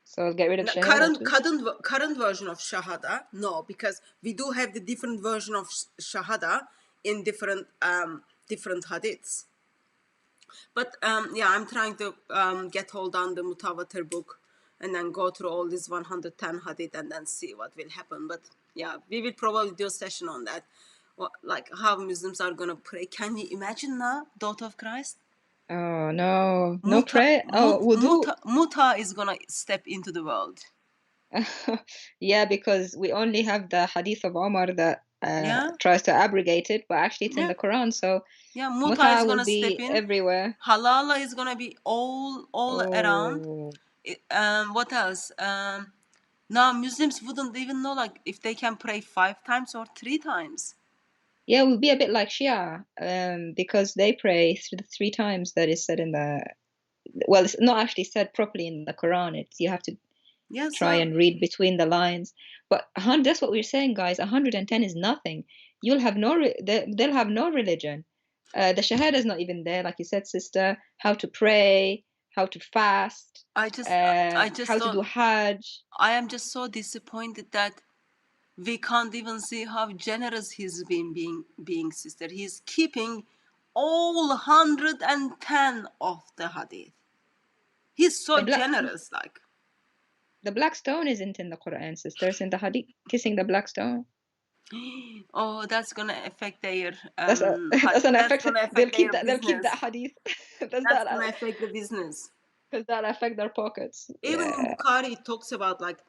So get rid of Shahada too? Current version of Shahada, no, because we do have the different version of Shahada in different hadiths. But yeah, I'm trying to get hold on the Mutawatir book and then go through all these 110 hadith and then see what will happen. But yeah, we will probably do a session on that, like how Muslims are gonna pray. Can you imagine now, daughter of Christ? Oh no, no prayer. Oh, wudu. Muta is gonna step into the world. Yeah, because we only have the hadith of Omar that tries to abrogate it, but actually it's in the Quran. So yeah, Muta is gonna will be step in everywhere. Halala is gonna be all around. What else? Now Muslims wouldn't even know like if they can pray 5 times or 3 times. Yeah, we'll be a bit like Shia, because they pray three times that is said in the, well, it's not actually said properly in the Quran. It's, you have to Yes, try and read between the lines. But that's what we're saying, guys. 110 is nothing. You'll have they'll have no religion. The Shahada is not even there, like you said, sister. How to pray, how to fast, I just how to do don't. Hajj. I am just so disappointed that we can't even see how generous he's been being sister. He's keeping all 110 of the hadith. He's so The black generous, like. the black stone isn't in the Quran, sister. It's in the Hadith. Kissing the black stone. Oh, that's gonna affect their That's that's an that's effect. gonna They'll affect keep their that. They'll keep business. that Hadith. Does That's that gonna affect the business. does that affect their pockets? Even in Yeah. Bukhari, it talks about like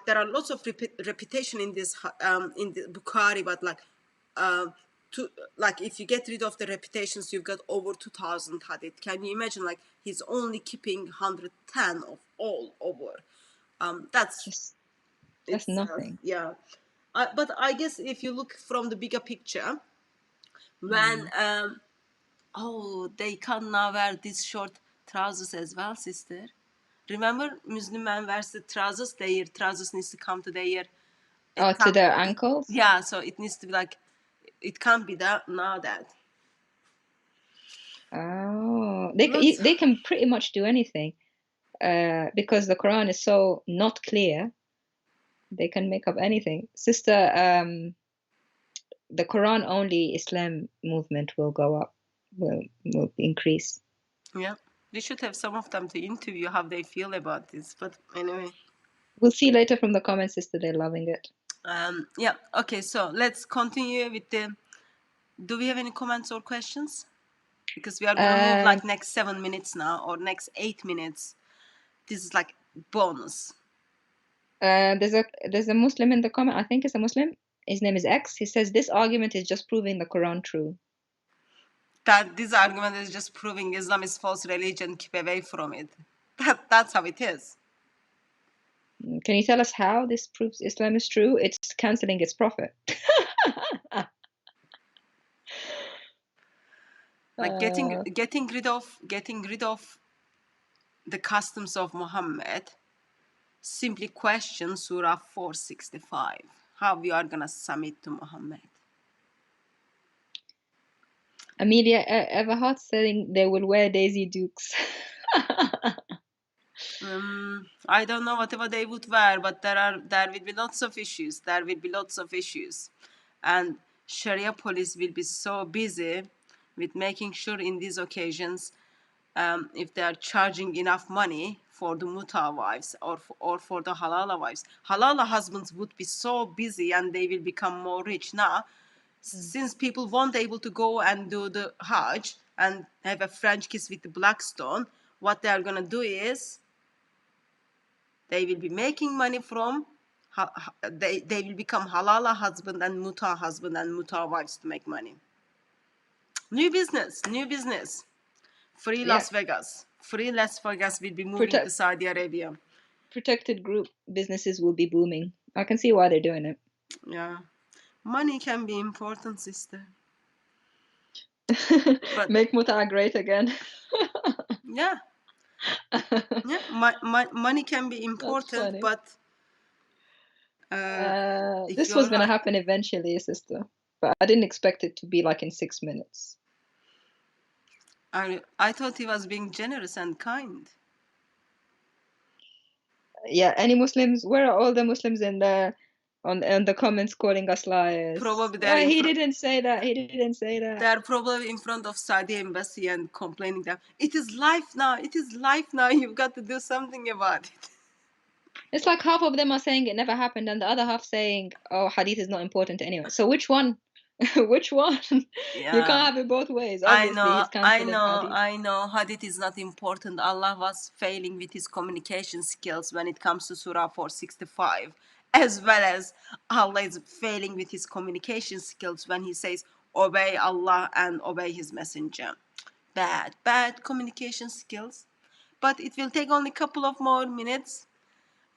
there are lots of reputation in this in the Bukhari, but like to like if you get rid of the reputations, you've got over 2,000 hadith. Can you imagine? Like he's only keeping 110 of all over. That's That's it's nothing. yeah. But I guess if you look from the bigger picture, when oh, they can now wear these short trousers as well, sister. Remember, Muslim men wears the trousers. Their trousers needs to come to their. Oh, to their ankles? Yeah, so it needs to be like, it can't be that now that. Oh, Lots. they can pretty much do anything, because the Quran is so not clear. They can make up anything. Sister, the Quran only Islam movement will go up, will increase. Yeah, we should have some of them to interview how they feel about this. But anyway. We'll see later from the comments, sister. They're loving it. Yeah. Okay. So let's continue with the. Do we have any comments or questions? Because we are gonna move like next 7 minutes now or next 8 minutes. This is like bonus. There's a Muslim in the comment. I think it's a Muslim. His name is X. He says this argument is just proving the Quran true. That this argument is just proving Islam is false religion. Keep away from it. That's how it is. Can you tell us how this proves Islam is true? It's canceling its prophet. Like getting rid of the customs of Muhammad. Simply question Surah 465. How we are gonna submit to Muhammad. Amelia Everhart saying they will wear Daisy Dukes. I don't know whatever they would wear, but there will be lots of issues. There will be lots of issues, and Sharia police will be so busy with making sure in these occasions, if they are charging enough money for the muta wives or for the halala wives, halala husbands would be so busy and they will become more rich now. Since people won't able to go and do the Hajj and have a French kiss with the black stone, what they are gonna do is they will be making money from they will become halala husband and muta wives to make money. New business. Free Las Vegas. Free Las Vegas will be moving to Saudi Arabia. Protected group businesses will be booming. I can see why they're doing it. Yeah. Money can be important, sister. But make muta great again. yeah. Yeah. Money can be important, but this was going to happen eventually, sister. But I didn't expect it to be like in 6 minutes. I thought he was being generous and kind. Yeah, any Muslims? Where are all the Muslims in the on the comments calling us liars? Probably he didn't say that. He didn't say that. They're probably in front of Saudi embassy and complaining that it is life now. It is life now. You've got to do something about it. It's like half of them are saying it never happened, and the other half saying, "Oh, hadith is not important anyway." So which one? Which one? Yeah. You can't have it both ways. Obviously, he's canceling hadith. I know. Hadith is not important. Allah was failing with his communication skills when it comes to Surah 465, as well as Allah is failing with his communication skills when he says, obey Allah and obey his messenger. Bad communication skills. But it will take only a couple of more minutes.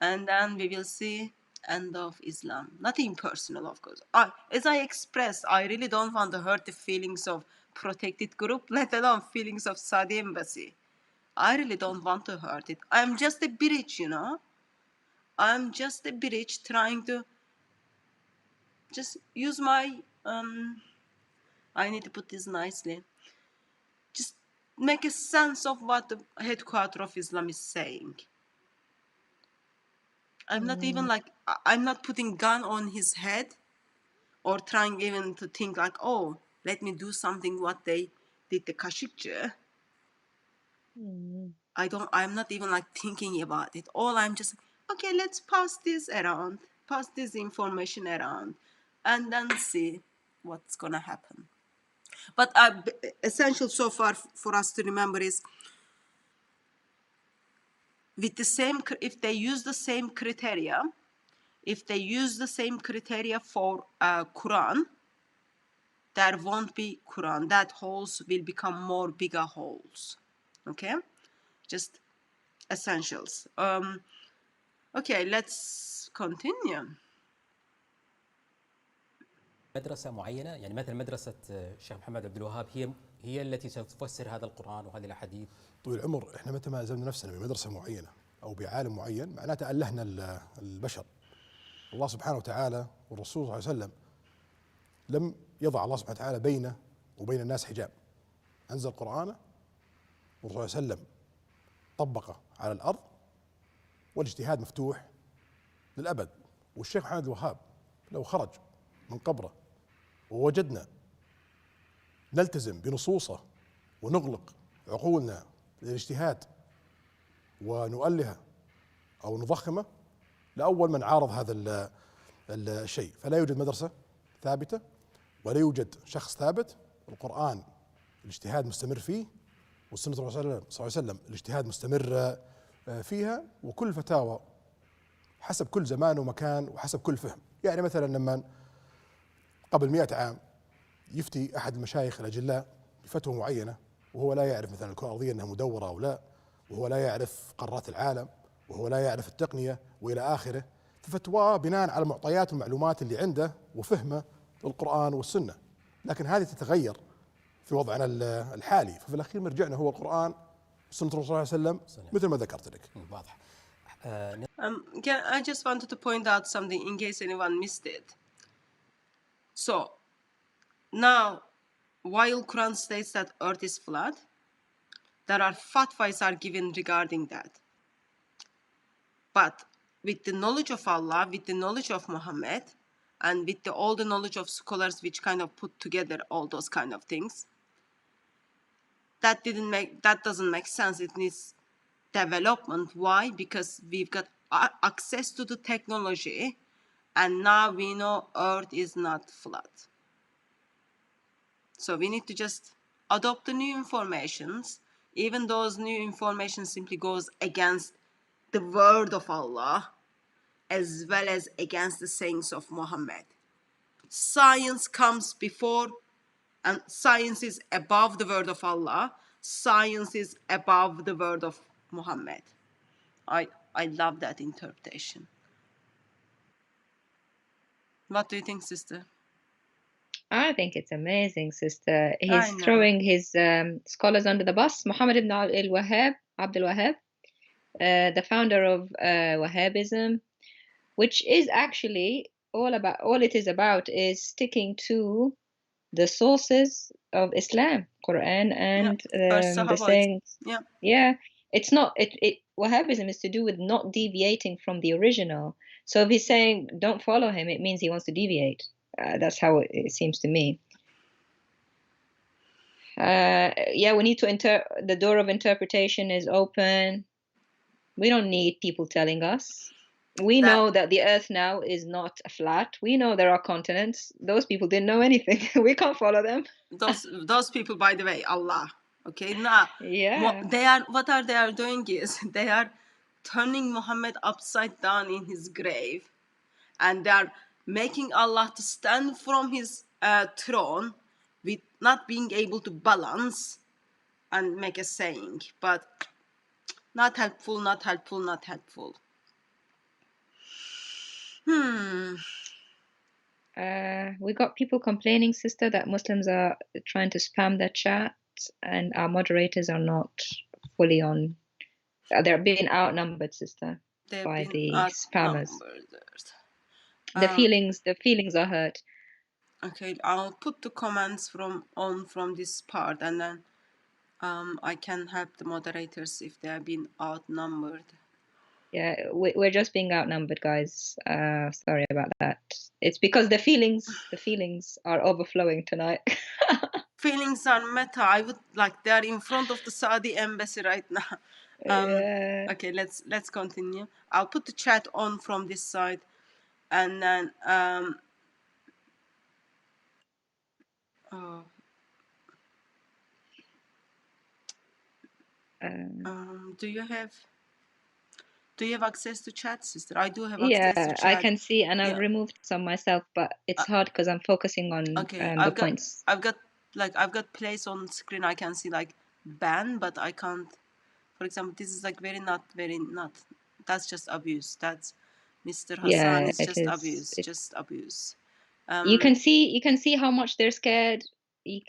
and then we will see end of Islam. Nothing personal, of course. As I expressed, I really don't want to hurt the feelings of protected group, let alone feelings of Saudi embassy. I really don't want to hurt it. I'm just a bridge, you know. I'm just a bridge trying to just use my I need to put this nicely. Just make a sense of what the headquarter of Islam is saying. I'm not even like, I'm not putting gun on his head or trying even to think like, oh, let me do something what they did the Kashikçı. I'm not even like thinking about it. All I'm just, okay, let's pass this around, pass this information around, and then see what's gonna happen. But essential so far for us to remember is, with the same, if they use the same criteria, for Quran, there won't be Quran. That holes will become more bigger holes. Okay, just essentials. Okay, let's continue. مدرسة معينة، يعني مثل مدرسة الشيخ محمد عبد الوهاب هي التي ستفسر هذا القرآن وهذه الأحاديث. طويل العمر احنا متى ما الزمنا نفسنا بمدرسه معينه او بعالم معين معناته الهنا البشر. الله سبحانه وتعالى والرسول صلى الله عليه وسلم لم يضع الله سبحانه وتعالى بينه وبين الناس حجاب. انزل قرآنه والرسول صلى الله عليه وسلم طبقه على الارض والاجتهاد مفتوح للابد. والشيخ محمد الوهاب لو خرج من قبره ووجدنا نلتزم بنصوصه ونغلق عقولنا للاجتهاد ونؤلهه أو نضخمه، لأول من عارض هذا الشيء. فلا يوجد مدرسة ثابتة ولا يوجد شخص ثابت. القرآن الاجتهاد مستمر فيه، والسنة صلى الله عليه وسلم الاجتهاد مستمر فيها، وكل فتاوى حسب كل زمان ومكان وحسب كل فهم. يعني مثلا لما قبل 100 عام يفتي أحد المشايخ الأجلاء بفتوى معينة وهو لا يعرف مثلا الكرة الأرضية أنها مدورة أو لا، وهو لا يعرف قارات العالم، وهو لا يعرف التقنية وإلى آخره، ففتواه بناء على المعطيات والمعلومات اللي عنده وفهمه للقرآن والسنة. لكن هذه تتغير في وضعنا الحالي، ففي الأخير مرجعنا هو القرآن وسنة الرسول صلى الله عليه وسلم مثل ما ذكرت لك. واضح. I just wanted to point out something in case anyone missed it. So now, while Quran states that earth is flat, there are fatwas are given regarding that. But with the knowledge of Allah, with the knowledge of Muhammad, and with all the knowledge of scholars which kind of put together all those kind of things, that doesn't make sense. It needs development. Why? Because we've got access to the technology, and now we know earth is not flat. So we need to just adopt the new informations, even those new information simply goes against the word of Allah as well as against the sayings of Muhammad. Science comes before, and science is above the word of Allah. Science is above the word of Muhammad. I love that interpretation. What do you think, sister? I think it's amazing, sister. He's throwing his scholars under the bus. Muhammad ibn Abdul Wahhab, the founder of Wahhabism, which is actually all it is about is sticking to the sources of Islam, Quran, and the sayings. Yeah. It's not. Wahhabism is to do with not deviating from the original. So if he's saying don't follow him, it means he wants to deviate. That's how it seems to me. Yeah, we need to the door of interpretation is open. We don't need people telling us. We know that the earth now is not flat. We know there are continents. Those people didn't know anything. We can't follow them. Those people, by the way, Allah. Okay, now what they are doing is they are turning Muhammad upside down in his grave, and they are making Allah to stand from his throne with not being able to balance and make a saying, but not helpful, not helpful, not helpful. We got people complaining, sister, that Muslims are trying to spam the chat and our moderators are not fully on. They're being outnumbered, sister, They've by been the spammers. outnumbered. The feelings are hurt. Okay, I'll put the comments from this part, and then I can help the moderators if they have been outnumbered. Yeah, we're just being outnumbered, guys. Sorry about that. It's because the feelings are overflowing tonight. Feelings are meta. I would like they're in front of the Saudi embassy right now. Yeah. Okay, let's continue. I'll put the chat on from this side, and then do you have access to chat, sister? I do have access to Yeah, chat. I can see, and I've Yeah. removed some myself, but it's hard because I'm focusing on Okay, the points. I've got place on screen. I can see like ban, but I can't. For example, this is like very not. That's just abuse. That's Mr. Hassan Yeah, is it just is. abuse. Just abuse. You can see how much they're scared.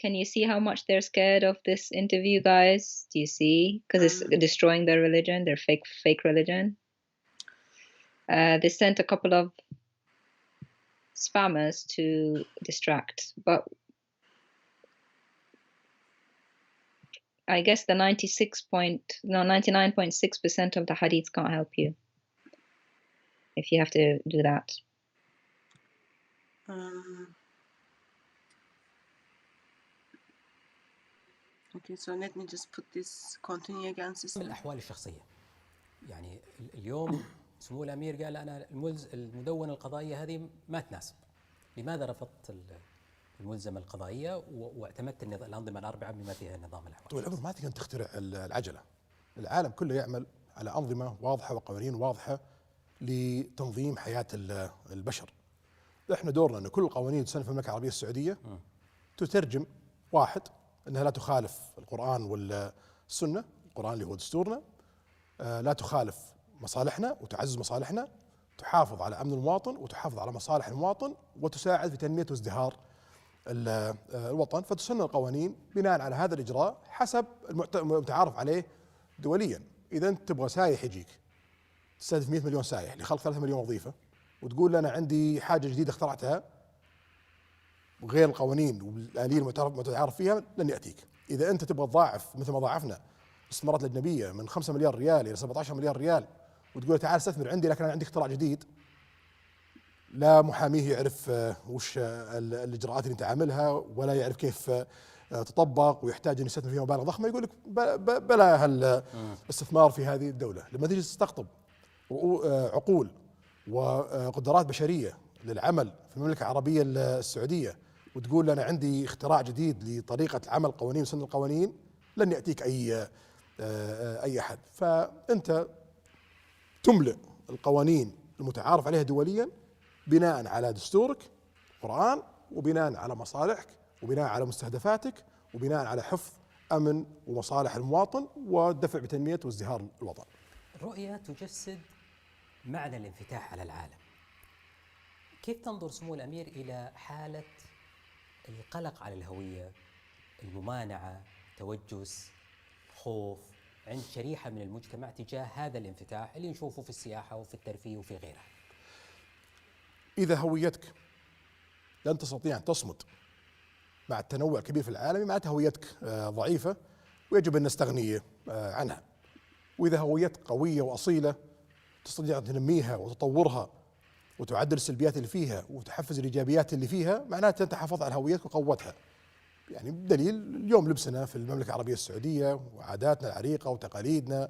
Can you see how much they're scared of this interview, guys? Do you see? Because it's destroying their religion, their fake religion. They sent a couple of spammers to distract, but I guess the 99.6% of the hadiths can't help you if you have to do that. Okay, so let me just put this continue again, sister. من الأحوال الشخصية يعني اليوم سمو الأمير قال أنا المدونة القضائية هذه ما تناسب. لماذا رفضت الملزمة القضائية واعتمدت الأنظمة الأربعة بما فيها النظام الأحوال؟ طول العمر ما تقدر تخترع العجلة. العالم كله يعمل على أنظمة واضحة وقوانين واضحة لتنظيم حياة البشر. احنا دورنا أن كل القوانين تسن في المملكة العربية السعودية تترجم واحد أنها لا تخالف القرآن والسنة، القرآن اللي هو دستورنا، لا تخالف مصالحنا وتعزز مصالحنا، تحافظ على أمن المواطن وتحافظ على مصالح المواطن وتساعد في تنمية وازدهار الوطن. فتسن القوانين بناء على هذا الإجراء حسب المتعارف عليه دوليا. إذا أنت تبغى سايح يجيك تستهدف 100 مليون سايح لخلق 3 مليون وظيفة وتقول لي أنا عندي حاجة جديدة اخترعتها وغير القوانين والآلية المتعارف فيها، لن يأتيك. إذا أنت تبغى تضاعف مثل ما ضاعفنا الاستثمارات الأجنبية من 5 مليار ريال إلى 17 مليار ريال وتقول تعال استثمر عندي، لكن أنا عندي اختراع جديد لا محاميه يعرف وش الإجراءات اللي أنت عاملها ولا يعرف كيف تطبق ويحتاج أن يستثمر فيها مبالغ ضخمة، يقول لك بلا هالاستثمار في هذه الدولة. لما تيجي تستقطب عقول وقدرات بشرية للعمل في المملكة العربية السعودية وتقول أنا عندي اختراع جديد لطريقة عمل قوانين وسن القوانين، لن يأتيك أي أحد. فأنت تملئ القوانين المتعارف عليها دوليا بناء على دستورك القرآن وبناء على مصالحك وبناء على مستهدفاتك وبناء على حفظ أمن ومصالح المواطن والدفع بتنمية وازدهار الوطن. الرؤية تجسد معنى الانفتاح على العالم. كيف تنظر سمو الأمير إلى حالة القلق على الهوية، الممانعة، توجس، خوف عند شريحة من المجتمع تجاه هذا الانفتاح اللي نشوفه في السياحة وفي الترفيه وفي غيرها؟ إذا هويتك لن تستطيع أن تصمد مع التنوع الكبير في العالم معناتها هويتك ضعيفة ويجب أن نستغني عنها. وإذا هويتك قوية وأصيلة تستطيع أن تنميها وتطورها وتعدل السلبيات اللي فيها وتحفز الإيجابيات اللي فيها، معناتها أنت حافظت على هويتك وقوتها. يعني بدليل اليوم لبسنا في المملكة العربية السعودية وعاداتنا العريقة وتقاليدنا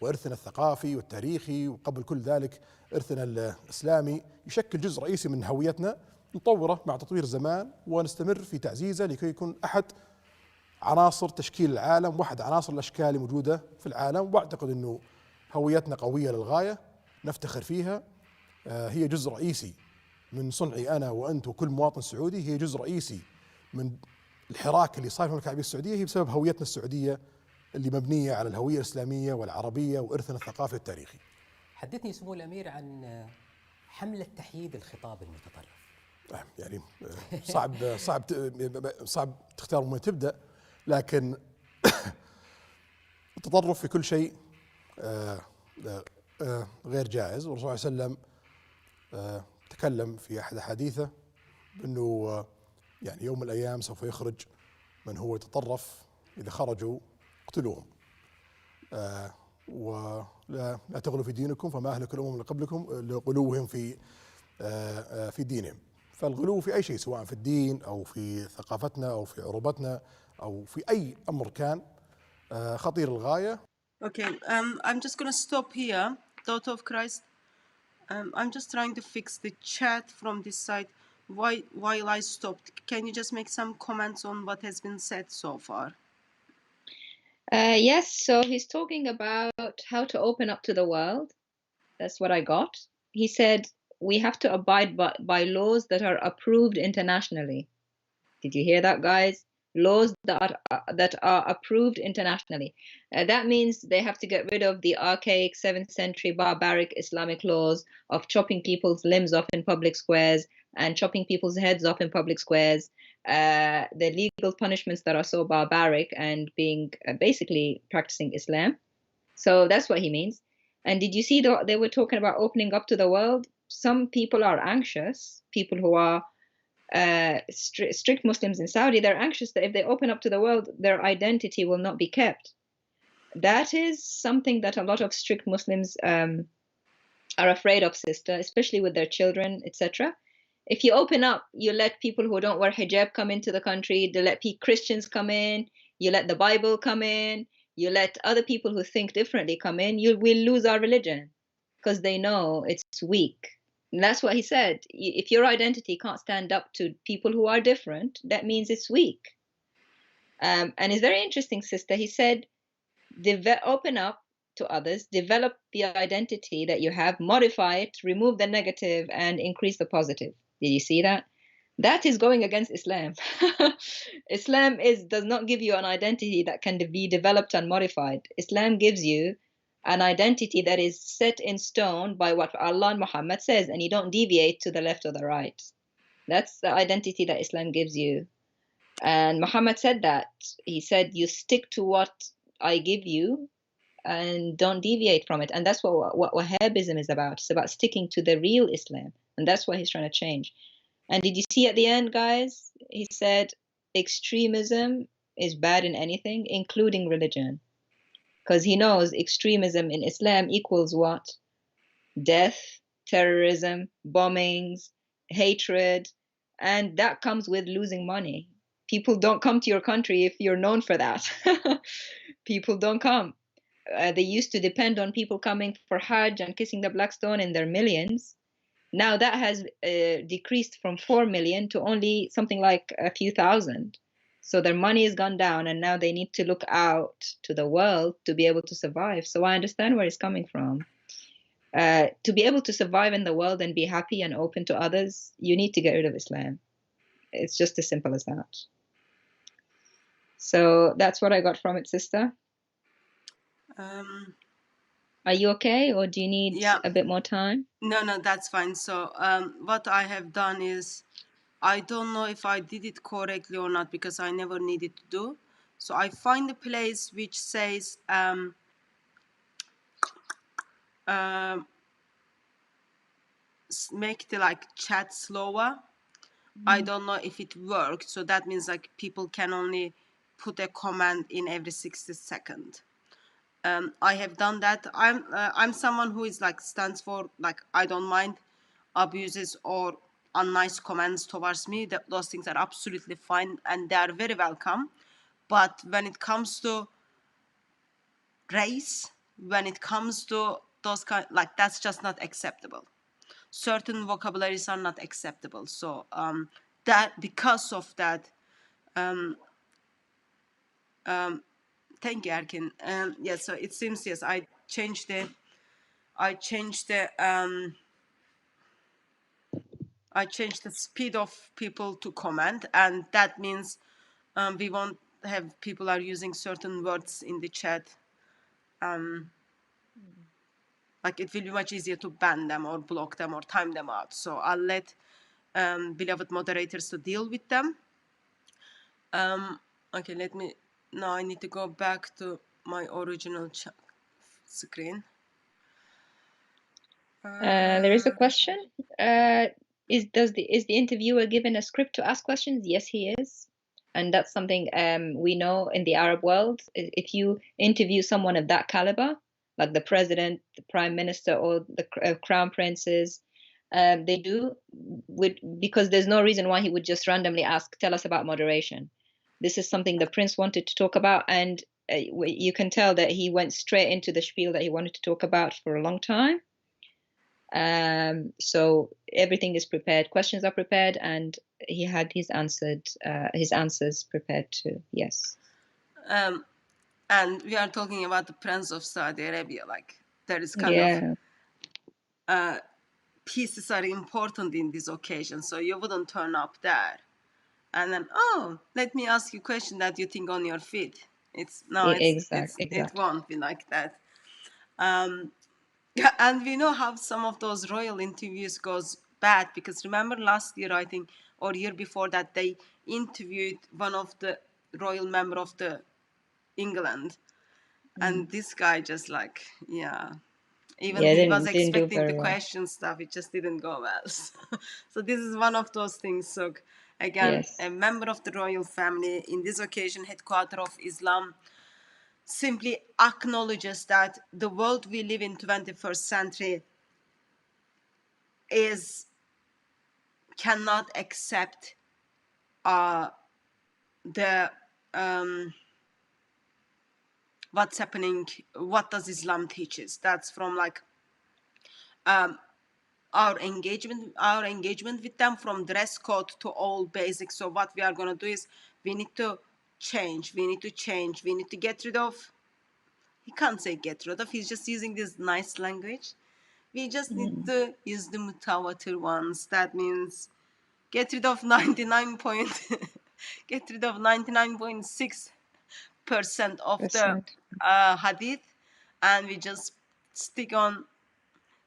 وإرثنا الثقافي والتاريخي وقبل كل ذلك إرثنا الإسلامي يشكل جزء رئيسي من هويتنا، نطوره مع تطوير الزمان ونستمر في تعزيزه لكي يكون أحد عناصر تشكيل العالم واحد عناصر الأشكال الموجودة في العالم. وأعتقد أنه هويتنا قوية للغاية نفتخر فيها، هي جزء رئيسي من صنعي أنا وأنت وكل مواطن سعودي، هي جزء رئيسي من الحراك اللي صار في المملكة العربية السعودية، هي بسبب هويتنا السعودية اللي مبنية على الهوية الإسلامية والعربية وإرثنا الثقافي والتاريخي. حدثني سمو الأمير عن حملة تحييد الخطاب المتطرف. يعني صعب تختار من تبدأ، لكن التطرف في كل شيء غير جائز. والرسول صلى الله عليه وسلم تكلم في أحد أحاديثه أنه يعني يوم من الأيام سوف يخرج من هو يتطرف، إذا خرجوا اقتلوهم، ولا تغلوا في دينكم فما أهلك الأمم اللي قبلكم لغلوهم في دينهم. فالغلو في أي شيء، سواء في الدين أو في ثقافتنا أو في عروبتنا أو في أي أمر كان، خطير الغاية. Okay, I'm just gonna stop here. Thought of Christ. I'm just trying to fix the chat from this side. While I stopped, can you just make some comments on what has been said so far? Yes, so he's talking about how to open up to the world. That's what I got. He said we have to abide by laws that are approved internationally. Did you hear that, guys? Laws that are approved internationally. That means they have to get rid of the archaic 7th century barbaric Islamic laws of chopping people's limbs off in public squares and chopping people's heads off in public squares, the legal punishments that are so barbaric, and being basically practicing Islam. So that's what he means. And did you see they were talking about opening up to the world? Some people are anxious, people who are strict Muslims in Saudi, they're anxious that if they open up to the world, their identity will not be kept. That is something that a lot of strict Muslims are afraid of, sister, especially with their children, etc. If you open up, you let people who don't wear hijab come into the country, you let Christians come in, you let the Bible come in, you let other people who think differently come in, you will lose our religion because they know it's weak. And that's what he said. If your identity can't stand up to people who are different, that means it's weak. And it's very interesting, sister. He said, open up to others, develop the identity that you have, modify it, remove the negative, and increase the positive. Did you see that? That is going against Islam. Islam does not give you an identity that can be developed and modified. Islam gives you an identity that is set in stone by what Allah and Muhammad says, and you don't deviate to the left or the right. That's the identity that Islam gives you. And Muhammad said that. He said, you stick to what I give you and don't deviate from it. And that's what Wahhabism is about. It's about sticking to the real Islam. And that's what he's trying to change. And did you see at the end, guys? He said extremism is bad in anything, including religion. Because he knows extremism in Islam equals what? Death, terrorism, bombings, hatred. And that comes with losing money. People don't come to your country if you're known for that. People don't come. They used to depend on people coming for Hajj and kissing the black stone in their millions. Now that has decreased from 4 million to only something like a few thousand. So their money has gone down, and now they need to look out to the world to be able to survive. So I understand where it's coming from. To be able to survive in the world and be happy and open to others, you need to get rid of Islam. It's just as simple as that. So that's what I got from it, sister. Are you okay, or do you need a bit more time? No, that's fine. So what I have done is, I don't know if I did it correctly or not, because I never needed to do. So I find a place which says make the chat slower. I don't know if it worked. So that means people can only put a comment in every 60 seconds. I have done that. I'm someone who is stands for I don't mind abuses or unnice comments towards me. Those things are absolutely fine and they are very welcome. But when it comes to race, when it comes to those kind, that's just not acceptable. Certain vocabularies are not acceptable. So that because of that, thank you, Erkin. Yeah, so it seems, yes, I changed the speed of people to comment, and that means we won't have people are using certain words in the chat. Like it will be much easier to ban them or block them or time them out. So I'll let beloved moderators to deal with them. Okay, now I need to go back to my original screen. There is a question. Is the interviewer given a script to ask questions? Yes, he is. And that's something we know in the Arab world. If you interview someone of that caliber, like the president, the prime minister, or the crown princes, they do, because there's no reason why he would just randomly ask, tell us about moderation. This is something the prince wanted to talk about, and you can tell that he went straight into the spiel that he wanted to talk about for a long time. So everything is prepared, questions are prepared, and he had his answers prepared too. Yes. And we are talking about the Prince of Saudi Arabia. Like there is kind of pieces are important in this occasion, so you wouldn't turn up there and then, oh, let me ask you a question that you think on your feet. It won't be like that. And we know how some of those royal interviews goes bad, because remember last year, I think, or year before that, they interviewed one of the royal member of the England, and this guy just like, even he was didn't do expecting very the well. question stuff, it just didn't go well. So this is one of those things. So again, Yes. a member of the royal family, in this occasion headquarter of Islam, simply acknowledges that the world we live in 21st century cannot accept the what's happening, what does Islam teaches. That's from like our engagement with them, from dress code to all basics. So what we are going to do is we need to change, we need to get rid of, he can't say get rid of, he's just using this nice language. We just need to use the mutawatir ones. That means get rid of 99.6% of the hadith, and we just stick on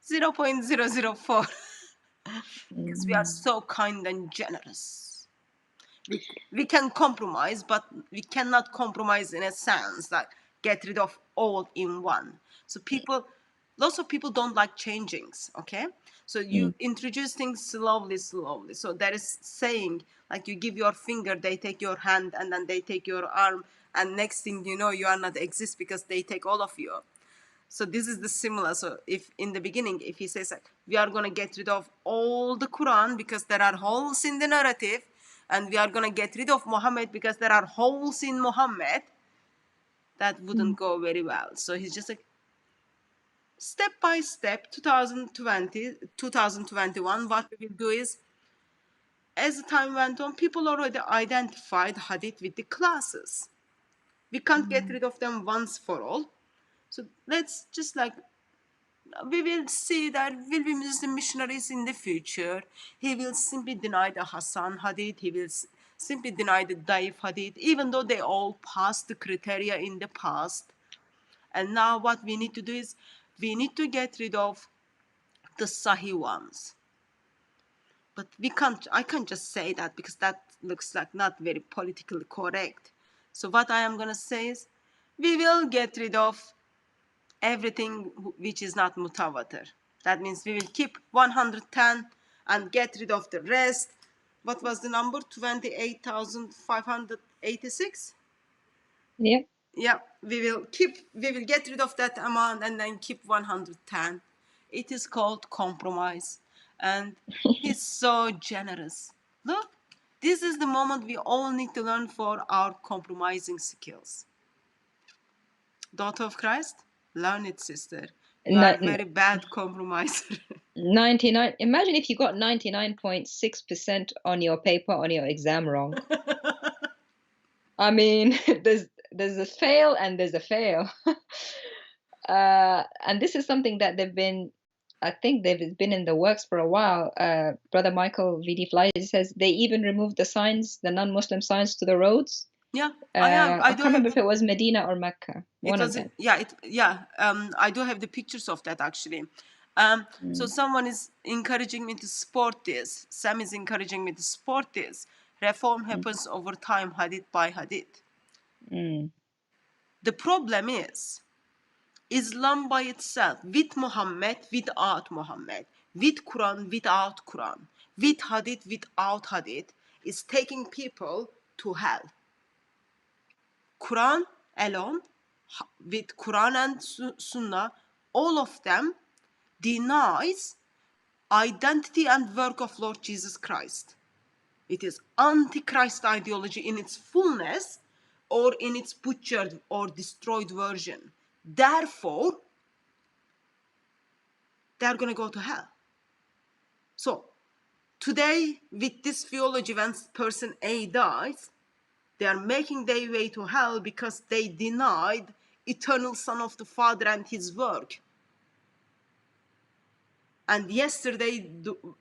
0.004 because we are so kind and generous. We can compromise, but we cannot compromise in a sense that get rid of all in one. So lots of people don't like changings, okay? So you introduce things slowly. So there is saying, like you give your finger, they take your hand, and then they take your arm, and next thing you know, you are not exist because they take all of you. So this is the similar. So if in the beginning, if he says like, we are going to get rid of all the Quran because there are holes in the narrative, and we are going to get rid of Muhammad because there are holes in Muhammad, that wouldn't go very well. So he's just like, step by step, 2021, what we will do is, as the time went on, people already identified hadith with the classes. We can't get rid of them once for all. So let's just like, we will see that will be Muslim missionaries in the future. He will simply deny the Hassan hadith. He will simply deny the Daif hadith, even though they all passed the criteria in the past. And now what we need to do is we need to get rid of the Sahih ones. But I can't just say that because that looks like not very politically correct. So what I am going to say is we will get rid of everything which is not mutawatir. That means we will keep 110 and get rid of the rest. What was the number? 28,586? Yeah. Yeah, we will get rid of that amount and then keep 110. It is called compromise. And he's so generous. Look, this is the moment we all need to learn for our compromising skills. Daughter of Christ, learn it, sister. You are a very bad compromiser. 99. Imagine if you got 99.6% on your paper on your exam wrong. I mean, there's a fail and there's a fail. And this is something that I think they've been in the works for a while. Brother Michael VD Fly says they even removed the signs, the non-Muslim signs to the roads. Yeah, I have. I can't remember if it was Medina or Mecca. One of them. I do have the pictures of that actually. So someone is encouraging me to support this. Sam is encouraging me to support this. Reform happens over time, hadith by hadith. Mm. The problem is Islam by itself, with Muhammad, without Muhammad, with Quran, without Quran, with hadith, without hadith, is taking people to hell. Quran alone, with Quran and Sunnah, all of them denies identity and work of Lord Jesus Christ. It is antichrist ideology in its fullness or in its butchered or destroyed version. Therefore, they're going to go to hell. So, today, with this theology, when person A dies, they are making their way to hell because they denied eternal Son of the Father and his work. And yesterday,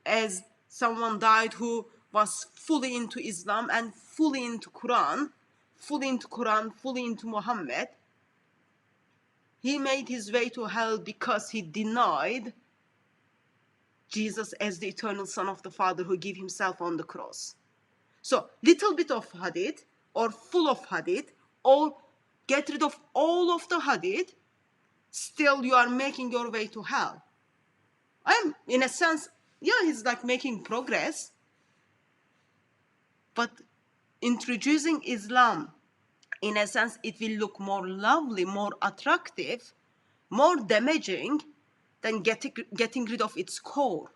as someone died who was fully into Islam and fully into Quran, fully into Muhammad, he made his way to hell because he denied Jesus as the eternal Son of the Father who gave himself on the cross. So, little bit of hadith, or full of hadith, or get rid of all of the hadith, still you are making your way to hell. I'm, in a sense, he's like making progress, but introducing Islam, in a sense, it will look more lovely, more attractive, more damaging than getting rid of its core.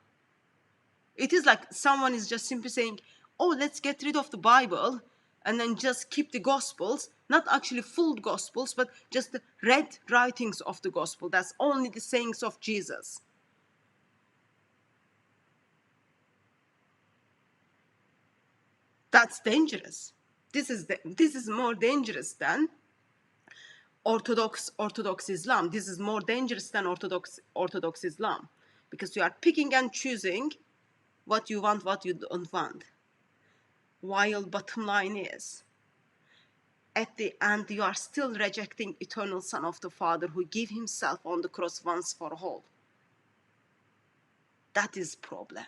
It is like someone is just simply saying, oh, let's get rid of the Bible and then just keep the Gospels, not actually full Gospels, but just the red writings of the Gospel. That's only the sayings of Jesus. That's dangerous. This is more dangerous than Orthodox Islam. This is more dangerous than Orthodox Islam, because you are picking and choosing what you want, what you don't want. While bottom line is, at the end, you are still rejecting eternal Son of the Father who gave himself on the cross once for all. That is problem.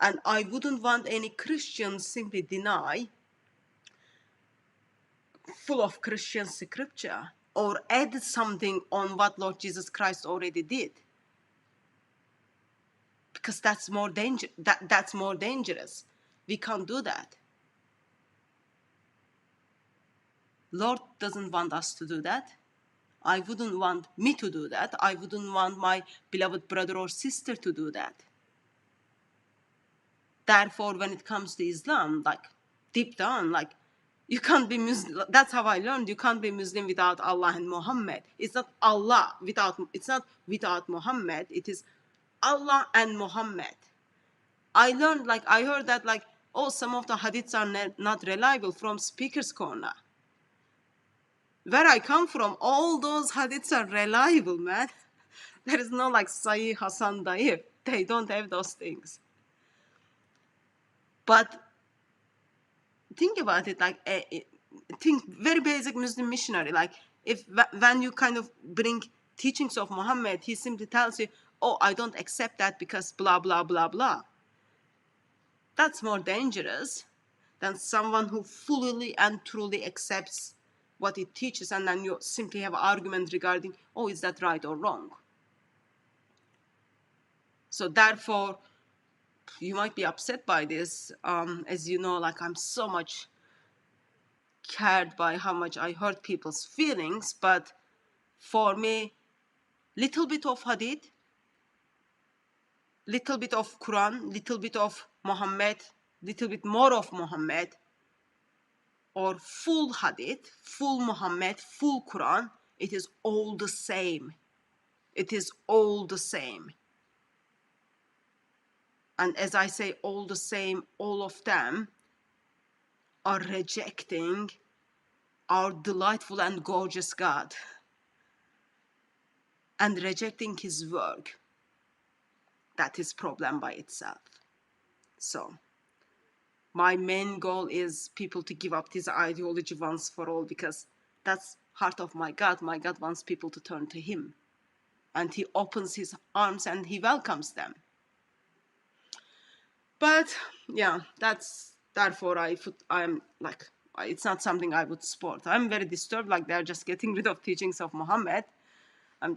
And I wouldn't want any Christians simply deny full of Christian scripture or add something on what Lord Jesus Christ already did. Because that's more dangerous. We can't do that. Lord doesn't want us to do that. I wouldn't want me to do that. I wouldn't want my beloved brother or sister to do that. Therefore, when it comes to Islam, like deep down, like you can't be Muslim. That's how I learned. You can't be Muslim without Allah and Muhammad. It's not without Muhammad. It is Allah and Muhammad. I heard that some of the hadiths are not reliable from Speaker's Corner. Where I come from, all those hadiths are reliable, man. There is no Sahih, Hasan, Daif. They don't have those things. But think about it, think very basic Muslim missionary. When you kind of bring teachings of Muhammad, he simply tells you, oh, I don't accept that because blah, blah, blah, blah. That's more dangerous than someone who fully and truly accepts what it teaches, and then you simply have an argument regarding, oh, is that right or wrong? So therefore, you might be upset by this. As you know, I'm so much cared by how much I hurt people's feelings, but for me, little bit of hadith, little bit of Quran, little bit of Muhammad, little bit more of Muhammad, or full hadith, full Muhammad, full Quran, it is all the same. It is all the same. And as I say, all the same, all of them are rejecting our delightful and gorgeous God and rejecting his work. That is problem by itself. So my main goal is people to give up this ideology once for all, because that's heart of my God. My God wants people to turn to him, and he opens his arms and he welcomes them. But yeah, that's therefore I'm like, it's not something I would support. I'm very disturbed, like they're just getting rid of teachings of Muhammad. And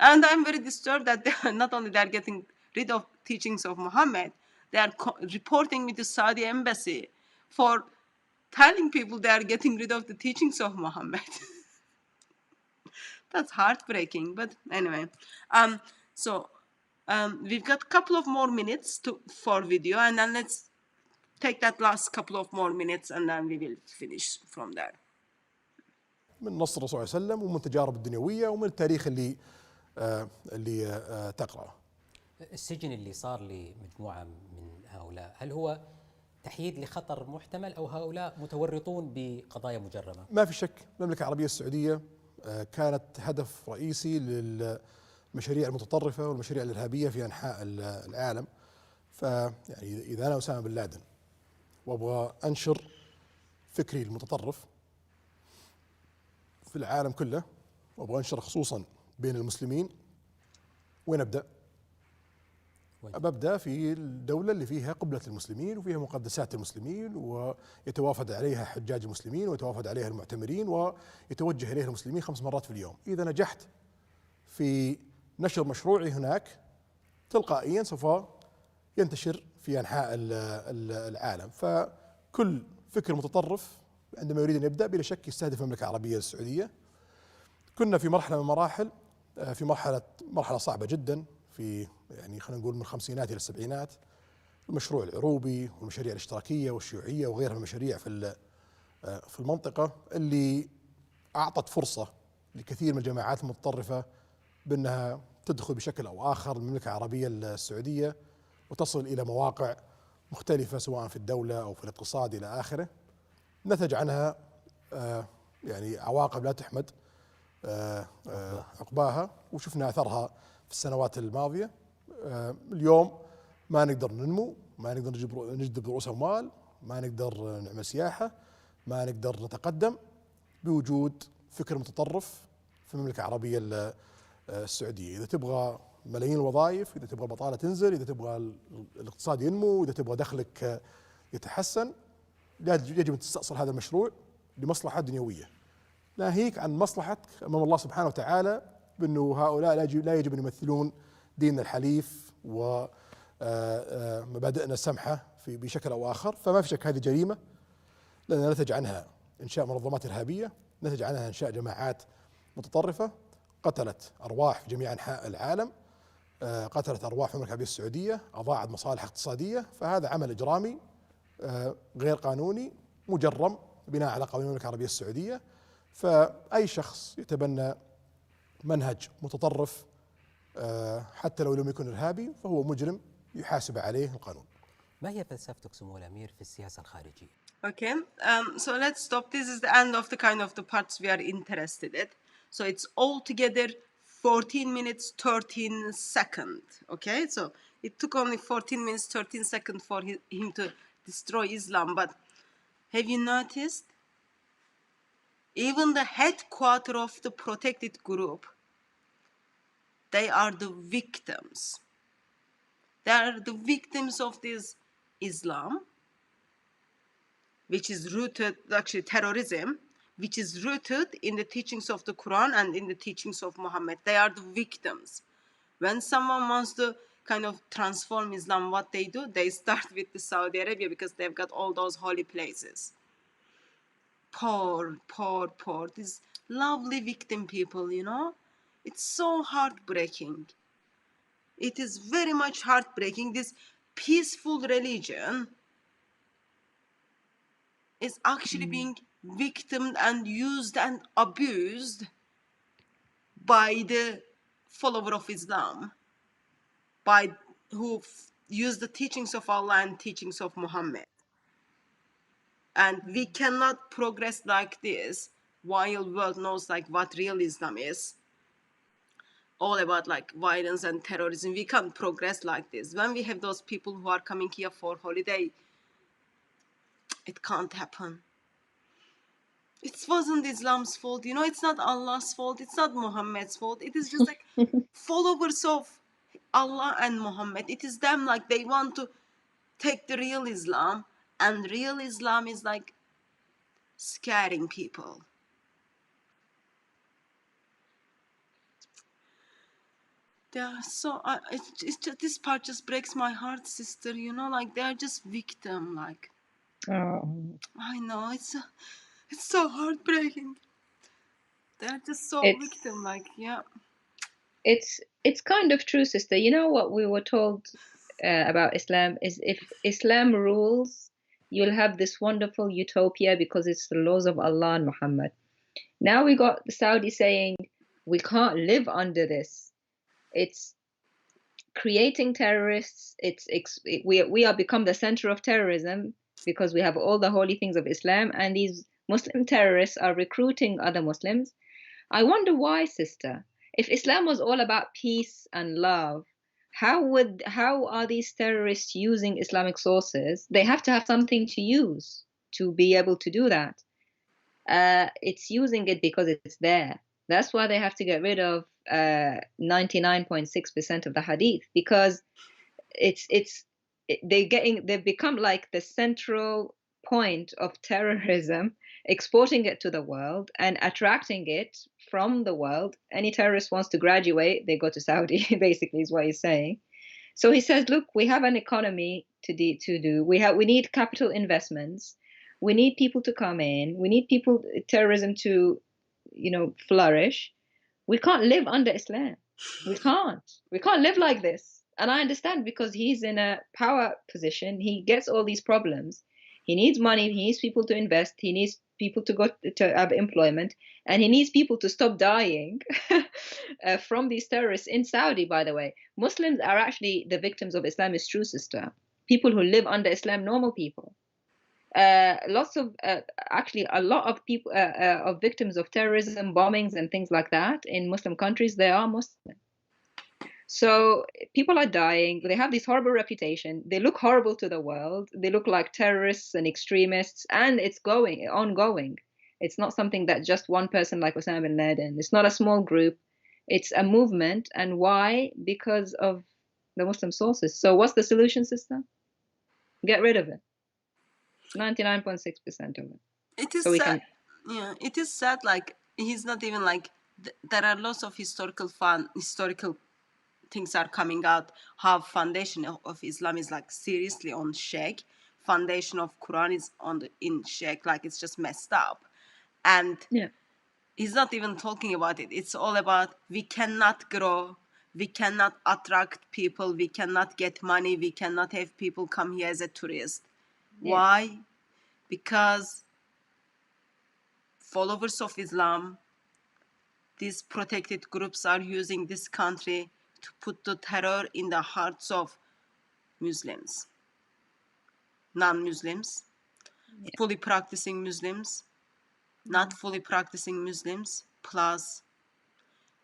I'm very disturbed that not only they're getting rid of teachings of Muhammad, they are reporting me to Saudi embassy for telling people they are getting rid of the teachings of Muhammad. That's heartbreaking. But anyway, so we've got a couple of more minutes for video, and then let's take that last couple of more minutes, and then we will finish from there. من نص الرسول صلى الله عليه وسلم ومن التجارب الدنيوية ومن التاريخ اللي تقرأه. السجن اللي صار لمجموعة من هؤلاء، هل هو تحييد لخطر محتمل أو هؤلاء متورطون بقضايا مجرمة؟ ما في شك المملكة العربية السعودية كانت هدف رئيسي للمشاريع المتطرفة والمشاريع الإرهابية في أنحاء العالم. فيعني إذا أنا أسامة بن لادن وأبغى أنشر فكري المتطرف في العالم كله، وأبغى أنشر خصوصا بين المسلمين، وين أبدأ؟ أبدأ في الدولة اللي فيها قبلة المسلمين وفيها مقدسات المسلمين ويتوافد عليها حجاج المسلمين ويتوافد عليها المعتمرين ويتوجه إليها المسلمين 5 مرات في اليوم. إذا نجحت في نشر مشروعي هناك تلقائيا سوف ينتشر في أنحاء العالم. فكل فكر متطرف عندما يريد أن يبدأ بلا شك يستهدف المملكة العربية السعودية. كنا في مرحلة من المراحل، في مرحلة صعبة جدا، في يعني خلينا نقول من الخمسينات إلى السبعينات، المشروع العروبي والمشاريع الاشتراكية والشيوعية وغيرها من المشاريع في المنطقة اللي أعطت فرصة لكثير من الجماعات المتطرفة بأنها تدخل بشكل أو آخر المملكة العربية السعودية وتصل إلى مواقع مختلفة سواء في الدولة أو في الاقتصاد إلى آخره. نتج عنها يعني عواقب لا تحمد عقباها، وشفنا أثرها في السنوات الماضية. اليوم ما نقدر ننمو، ما نقدر نجذب رؤوس أموال، ما نقدر نعمل سياحة، ما نقدر نتقدم بوجود فكر متطرف في المملكة العربية السعودية. إذا تبغى ملايين الوظائف، إذا تبغى البطالة تنزل، إذا تبغى الاقتصاد ينمو، إذا تبغى دخلك يتحسن، يجب أن تستأصل هذا المشروع لمصلحة دنيوية، ناهيك عن مصلحتك أمام الله سبحانه وتعالى، بأنه هؤلاء لا يجب أن يمثلون ديننا الحليف ومبادئنا السمحة بشكل أو آخر. فما في شك هذه جريمة، لأن نتج عنها إنشاء منظمات إرهابية، نتج عنها إنشاء جماعات متطرفة قتلت أرواح في جميع أنحاء العالم، قتلت أرواح في المملكة العربية السعودية، أضاعت مصالح اقتصادية. فهذا عمل إجرامي غير قانوني مجرم بناء على قوانين المملكة العربية السعودية. فأي شخص يتبنى منهج متطرف حتى لو لم يكن إرهابي فهو مجرم يحاسب عليه القانون. ما هي فلسفتك سمو الأمير في السياسة الخارجية؟ Okay, so let's stop. This is the end of the kind of the parts we are interested in. So it's altogether 14 minutes 13 seconds. Okay, so it took only 14 minutes 13 seconds for him to destroy Islam. But have you noticed? Even the headquarters of the protected group, they are the victims. They are the victims of this Islam, which is rooted, actually terrorism, which is rooted in the teachings of the Quran and in the teachings of Muhammad. They are the victims. When someone wants to kind of transform Islam, what they do, they start with the Saudi Arabia because they've got all those holy places. Poor, poor, poor. These lovely victim people, you know. It's so heartbreaking. It is very much heartbreaking. This peaceful religion is actually being victimed and used and abused by the follower of Islam, by who use the teachings of Allah and teachings of Muhammad. And we cannot progress like this while the world knows like what real Islam is. all about like violence and terrorism. We can't progress like this. When we have those people who are coming here for holiday, it can't happen. It wasn't Islam's fault, you know, it's not Allah's fault, it's not Muhammad's fault. It is just like followers of Allah and Muhammad. It is them, like they want to take the real Islam, and real Islam is like scaring people. They are so it's just, this part just breaks my heart, sister, you know, like they are just victim, like Oh, I know it's so heartbreaking. They're just so it's victim, like yeah. it's kind of true, sister. You know what we were told about Islam is if Islam rules, you'll have this wonderful utopia because it's the laws of Allah and Muhammad. Now we got the Saudi saying we can't live under this. It's creating terrorists. We are become the center of terrorism because we have all the holy things of Islam, and these Muslim terrorists are recruiting other Muslims. I wonder why, sister. If Islam was all about peace and love, how are these terrorists using Islamic sources? They have to have something to use to be able to do that. It's using it because it's there. That's why they have to get rid of 99.6% of the Hadith, because they've become like the central point of terrorism, exporting it to the world and attracting it from the world. Any terrorist wants to graduate, they go to Saudi, basically is what he's saying. So he says, look, we have an economy to do. We need capital investments. We need people to come in. We need terrorism to, flourish. We can't live under Islam. We can't live like this. And I understand, because he's in a power position. He gets all these problems. He needs money. He needs people to invest. He needs people to go to have employment, and he needs people to stop dying from these terrorists in Saudi. By the way, Muslims are actually the victims of Islam, is true, sister. People who live under Islam, normal people. Actually a lot of people of victims of terrorism, bombings and things like that in Muslim countries, they are Muslim. So people are dying. They have this horrible reputation. They look horrible to the world. They look like terrorists and extremists, and it's ongoing. It's not something that just one person like Osama bin Laden. It's not a small group. It's a movement. And why? Because of the Muslim sources. So what's the solution, sister? Get rid of it. 99.6% of it. It is So we sad. can. Yeah, it is sad. Like he's not even like. There are lots of historical things are coming out. How foundation of Islam is like seriously on shake. Foundation of Quran is in shake. Like it's just messed up, and Yeah. he's not even talking about it. It's all about we cannot grow. We cannot attract people. We cannot get money. We cannot have people come here as a tourist. Yeah. Why? Because followers of Islam, these protected groups are using this country to put the terror in the hearts of Muslims, non-Muslims, Yeah. fully practicing Muslims, not fully practicing Muslims, plus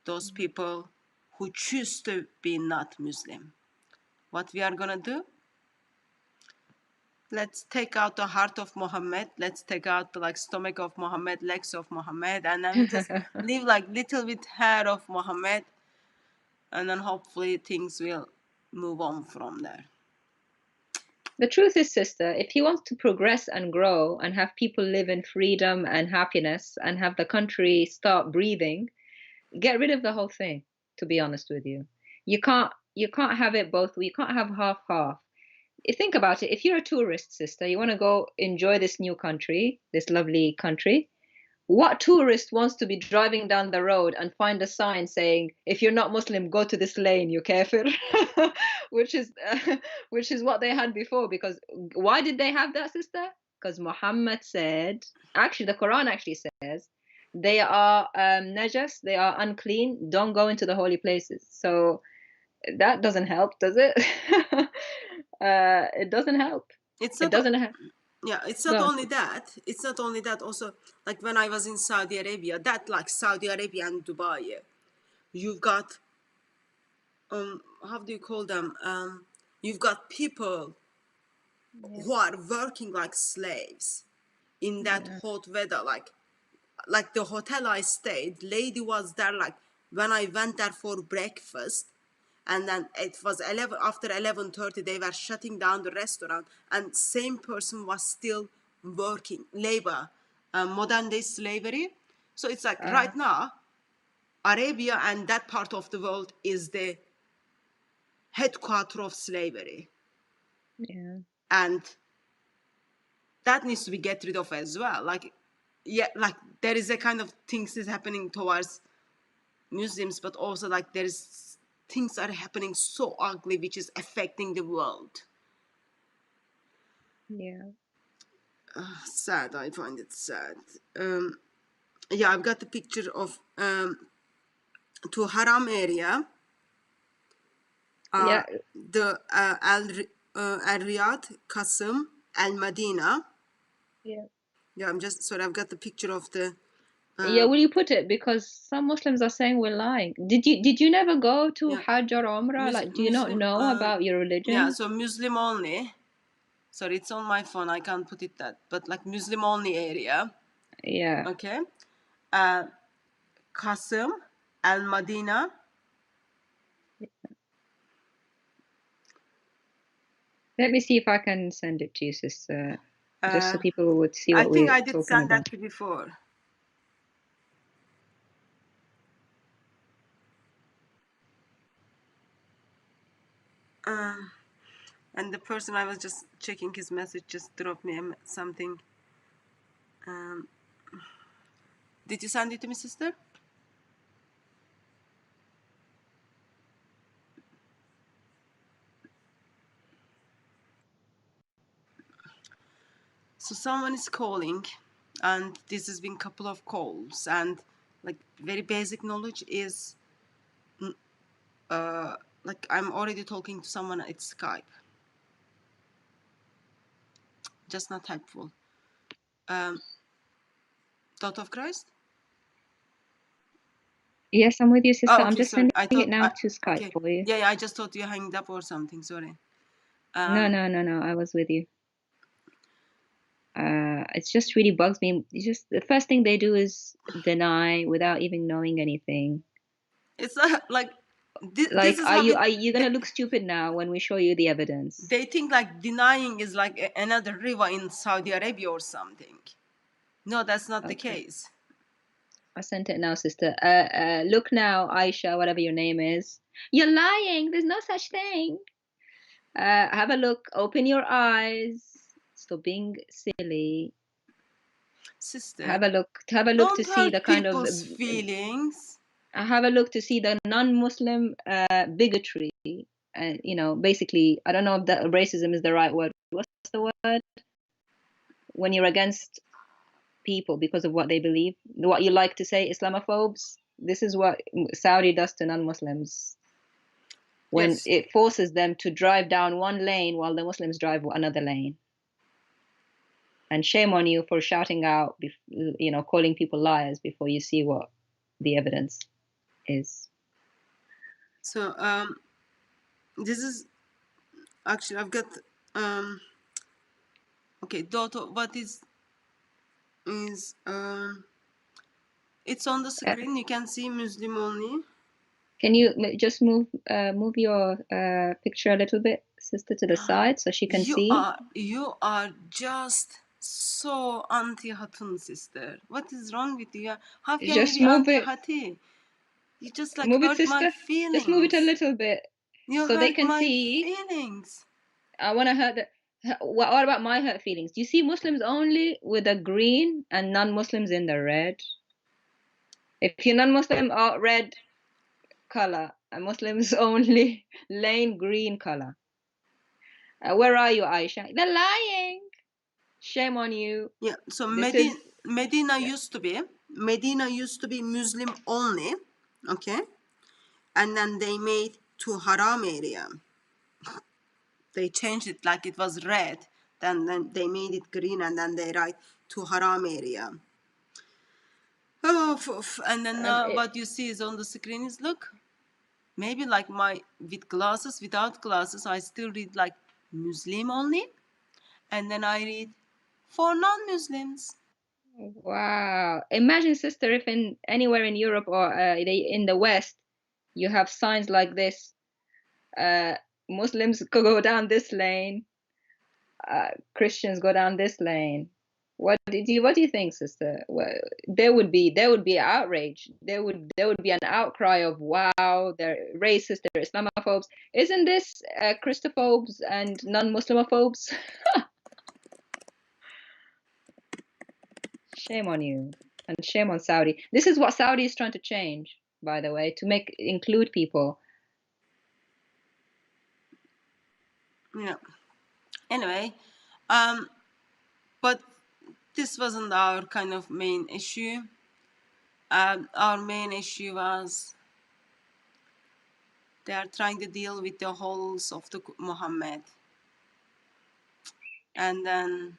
those people who choose to be not Muslim. What we are gonna do? Let's take out the heart of Muhammad. Let's take out the like stomach of Muhammad, legs of Muhammad, and then we just leave like little bit hair of Muhammad, and then hopefully things will move on from there. The truth is, sister, if he wants to progress and grow and have people live in freedom and happiness and have the country start breathing, get rid of the whole thing, to be honest with you. You can't have it both. You can't have half. Think about it. If you're a tourist, sister, you want to go enjoy this new country, this lovely country. What tourist wants to be driving down the road and find a sign saying, if you're not Muslim, go to this lane, you kafir? which is what they had before. Because why did they have that, sister? Because Muhammad said, actually the Quran actually says, they are najas, they are unclean, don't go into the holy places. So that doesn't help, does it? It doesn't help. It's It not. doesn't help. Yeah, it's Go not on. only that. It's not only that. Also, like when I was in Saudi Arabia, that like Saudi Arabia and Dubai, you've got how do you call them? You've got people Yeah. who are working like slaves in that Yeah. hot weather. Like the hotel I stayed, lady was there like when I went there for breakfast, and then it was 11 after 11:30 they were shutting down the restaurant, and same person was still working labor, modern day slavery. So it's like right now Arabia and that part of the world is the headquarter of slavery, Yeah. and that needs to be get rid of as well. Like, yeah, like there is a kind of things is happening towards Muslims, but also like there is things are happening so ugly which is affecting the world. Yeah. Sad, I find it sad. Yeah, I've got the picture of to Haram area, Yeah. the Al Riyadh, Qasim, Al Madina. Yeah. Yeah, I'm just sorry. I've got the picture of the. Yeah, will you put it? Because some Muslims are saying we're lying. Did you never go to Yeah, Hajj or Umrah? Like, do you not Muslim. know about your Yeah, religion? so Muslim only. Sorry, it's on my phone. I can't put it that, but like Muslim only area. Yeah. Okay. Qasim, Al Madina. Let me see if I can send it to you, sister, just so Uh, people would see I what think we're I did talking send about. that to before. And the person I was just checking his message just dropped me something. Did you send it to me, sister? So someone is calling, and this has been a couple of calls, and like very basic knowledge is like I'm already talking to someone at Skype. Just not helpful. Thought of Christ? Yes, I'm with you, sister. Oh, I'm okay, just sorry. sending I it thought, now to Skype okay. for you. Yeah, I just thought you hanged up or something. Sorry. No, I was with you. It just really bugs me. It's just the first thing they do is deny without even knowing anything. It's like this Like, is how it. are you gonna look stupid now when we show you the evidence? They think like denying is like another river in Saudi Arabia or something. No, that's not the Okay, case. I sent it now, sister. Look now, Aisha, whatever your name is. You're lying. There's no such thing. Have a look. Open your eyes. Stop being silly. Sister, Have a look. Have a look to don't see the hurt kind of. people's feelings. Have a look to see the non-Muslim bigotry. And basically, I don't know if that racism is the right word. What's the word? When you're against people because of what they believe, what you like to say, Islamophobes. This is what Saudi does to non-Muslims when Yes. it forces them to drive down one lane while the Muslims drive another lane. And shame on you for shouting out, calling people liars before you see what the evidence is. So this is actually I've got okay. Daughter, what is it's on the screen. You can see Muslim only. Can you just move your picture a little bit, sister, to the side so she can see? You are just so anti-Hatun, sister. What is wrong with you? How can you Just be move it. anti-Hati? You just like Move it, hurt my sister. Just move it a feelings. little bit You so they hurt can my see. feelings. I want to hurt the. What about my hurt feelings? Do you see Muslims only with the green and non-Muslims in the red? If you're non-Muslim, red color, and Muslims only lane green color. Where are you, Aisha? They're lying. Shame on you. Yeah. So This is Medina used to be Muslim only, okay, and then they made to Haram area. They changed it like it was red, then they made it green, and then they write to Haram area. Oh, and then um, it, what you see is on the screen is look. maybe like with glasses, without glasses, I still read like Muslim only, and then I read for non-Muslims. Wow. Imagine, sister, if in anywhere in Europe or in the West, you have signs like this. Muslims could go down this lane, Christians go down this lane. What do you think, sister? Well, there would be outrage. There would be an outcry of, wow, they're racist, they're Islamophobes. Isn't this Christophobes and non-Muslimophobes? Shame on you, and shame on Saudi. This is what Saudi is trying to change, by the way, to include people. Yeah. Anyway, but this wasn't our kind of main issue. Our main issue was they are trying to deal with the holes of the Muhammad, and then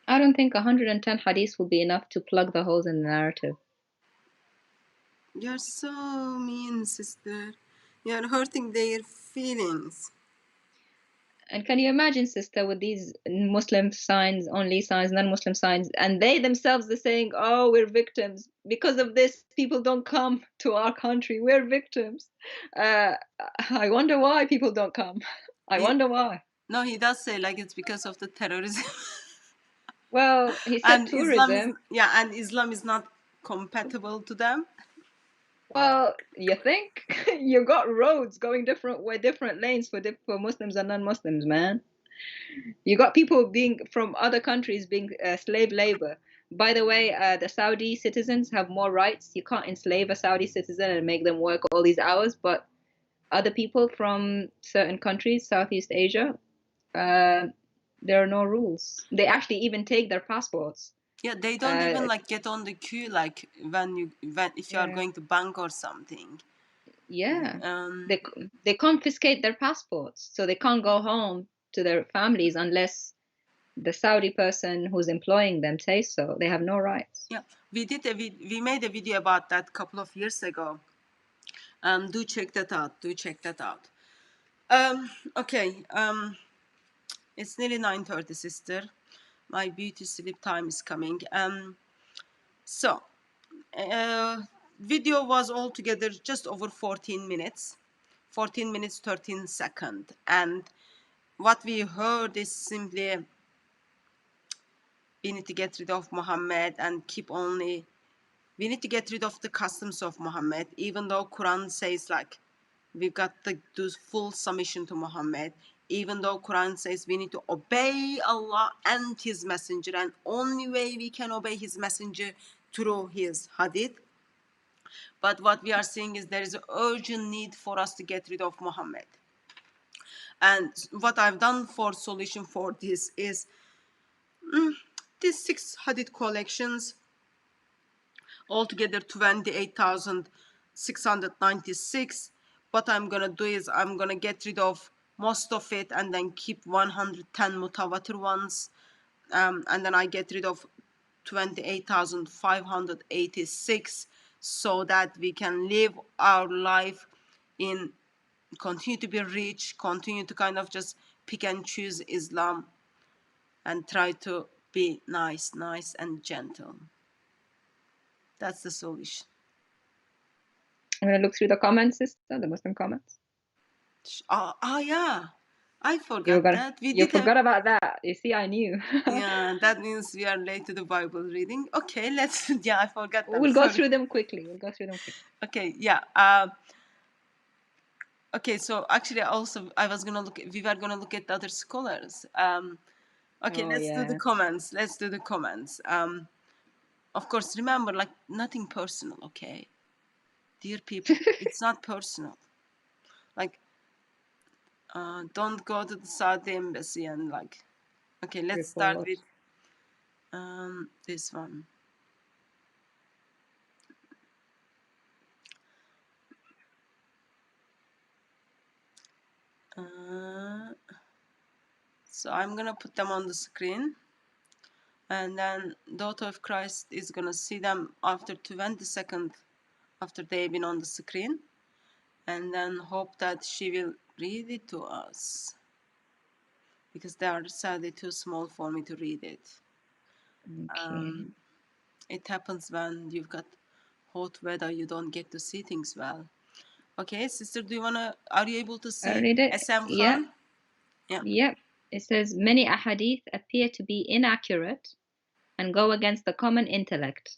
I don't think 110 hadiths will be enough to plug the holes in the narrative. you're so mean, sister. You're hurting their feelings. And can you imagine, sister, with these Muslim signs, only signs, non-Muslim signs, and they themselves are saying, oh, we're victims. Because of this, people don't come to our country. We're victims. I wonder why people don't come. I wonder why. No, he does say like it's because of the terrorism. Well, he said and Islam is, tourism. yeah, and Islam is not compatible to them. Well, you think? You got roads going different lanes for Muslims and non-Muslims, man. You got people being from other countries being slave labor. By the way, the Saudi citizens have more rights. You can't enslave a Saudi citizen and make them work all these hours, but other people from certain countries, Southeast Asia, there are no rules. They actually even take their passports. Yeah, they don't even like get on the queue like if you are going to bank or something. Yeah. Um, They confiscate their passports, so they can't go home to their families unless the Saudi person who's employing them says so. They have no rights. yeah, we made a video about that a couple of years ago. Do check that out. Do check that out. Okay. It's nearly 9:30, sister. My beauty sleep time is coming. So, video was altogether just over 14 minutes. 14 minutes 13 seconds, and what we heard is simply we need to get rid of Muhammad and keep only we need to get rid of the customs of Muhammad, even though Quran says like we've got to do full submission to Muhammad, even though Quran says we need to obey Allah and his messenger, and only way we can obey his messenger through his hadith. But what we are seeing is there is an urgent need for us to get rid of Muhammad. And what I've done for solution for this is these 6 hadith collections, altogether 28,696. What I'm gonna do is I'm gonna get rid of most of it and then keep 110 mutawatir ones, and then I get rid of 28,586, so that we can live our life in continue to be rich, continue to kind of just pick and choose Islam and try to be nice and gentle. That's the solution. I'm gonna look through the comments, sister, the Muslim comments. Yeah, I forgot that. You forgot about that. You see, I knew. Yeah, that means we are late to the Bible reading. Okay, let's. Yeah, I forgot that. We'll go through them quickly. Okay, yeah. Okay, so actually, also we were gonna look at the other scholars. Okay, let's do the comments. Of course, remember, like, nothing personal, okay? Dear people, it's not personal. Like, don't go to the Saudi embassy and like, okay, let's start with this one. So I'm gonna put them on the screen, and then Daughter of Christ is gonna see them after 20 seconds after they've been on the screen. and then hope that she will read it to us, because they are sadly too small for me to read it. Okay. It happens when you've got hot weather, you don't get to see things well. Okay, sister, are you able to I see read it. SM Yeah. Khan? Yeah. Yep. It says many ahadith appear to be inaccurate and go against the common intellect,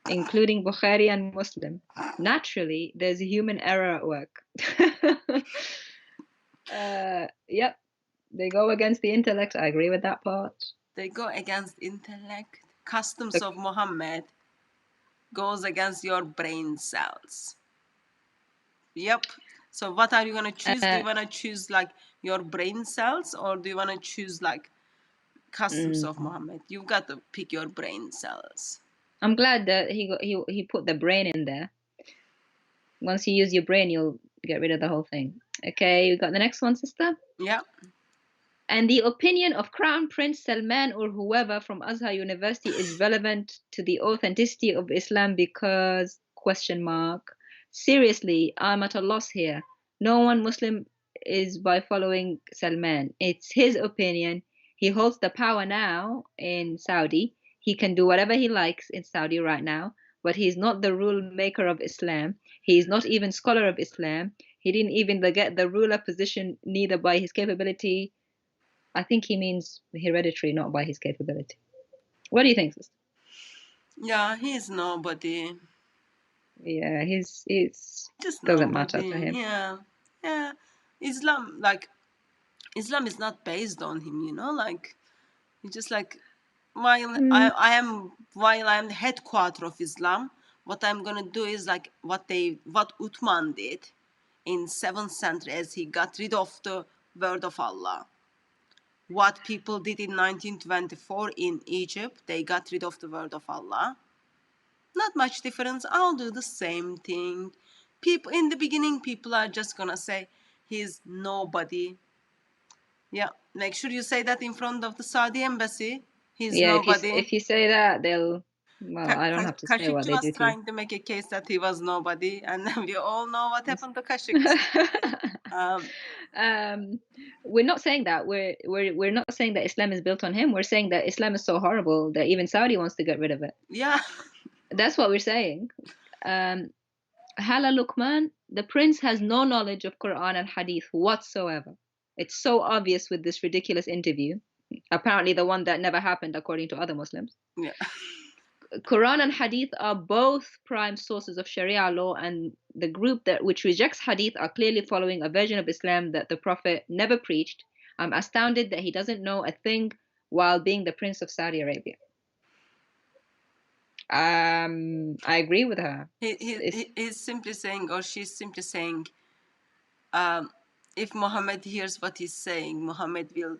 including Bukhari and Muslim. Naturally, there's a human error at work. Yep. They go against the intellect. I agree with that part. They go against intellect. Customs The- of Muhammad goes against your brain cells. Yep. So what are you going to choose? Do you want to choose like your brain cells, or do you want to choose like customs of Muhammad? You've got to pick your brain cells. I'm glad that he put the brain in there. Once you use your brain, you'll get rid of the whole thing. Okay, you got the next one, sister? Yeah. And the opinion of Crown Prince Salman or whoever from Azhar University is relevant to the authenticity of Islam because question mark. Seriously, I'm at a loss here. No one Muslim is by following Salman. It's his opinion. He holds the power now in Saudi. He can do whatever he likes in Saudi right now, but he's not the rule maker of Islam. He is not even scholar of Islam. He didn't even get the ruler position neither by his capability. I think he means hereditary, not by his capability. What do you think, sister? Yeah, he's nobody. Yeah, he's Just doesn't matter nobody. to him. Yeah. Yeah. Islam is not based on him, you know, like it's just like while I am the headquarter of Islam, what I'm gonna do is like what Uthman did in 7th century as he got rid of the word of Allah. What people did in 1924 in Egypt, they got rid of the word of Allah. Not much difference. I'll do the same thing. People in the beginning, people are just gonna say he's nobody. Yeah, make sure you say that in front of the Saudi embassy. He's Yeah, nobody. if you say that, they'll. Well, I don't have to say what Khashoggi they was do to you. trying to make a case that he was nobody, and then we all know what happened to Khashoggi. um, we're not saying that. We're not saying that Islam is built on him. We're saying that Islam is so horrible that even Saudi wants to get rid of it. Yeah. That's what we're saying. Hala Luqman, the prince has no knowledge of Quran and Hadith whatsoever. It's so obvious with this ridiculous interview. Apparently, the one that never happened, according to other Muslims. Yeah. Quran and Hadith are both prime sources of Sharia law, and the group which rejects Hadith are clearly following a version of Islam that the Prophet never preached. I'm astounded that he doesn't know a thing while being the Prince of Saudi Arabia. I agree with her. He's simply saying, or she's simply saying, if Muhammad hears what he's saying, Muhammad will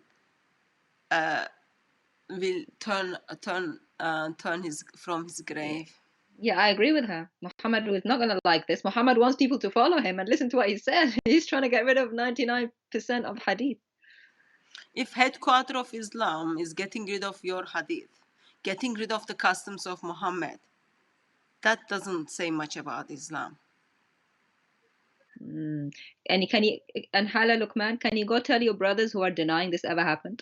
turn his from his grave. Yeah, I agree with her. Muhammad is not going to like this. Muhammad wants people to follow him and listen to what he said. He's trying to get rid of 99% of Hadith. If headquarter of Islam is getting rid of your Hadith, getting rid of the customs of Muhammad, that doesn't say much about Islam. And Hala Luqman, can you go tell your brothers who are denying this ever happened?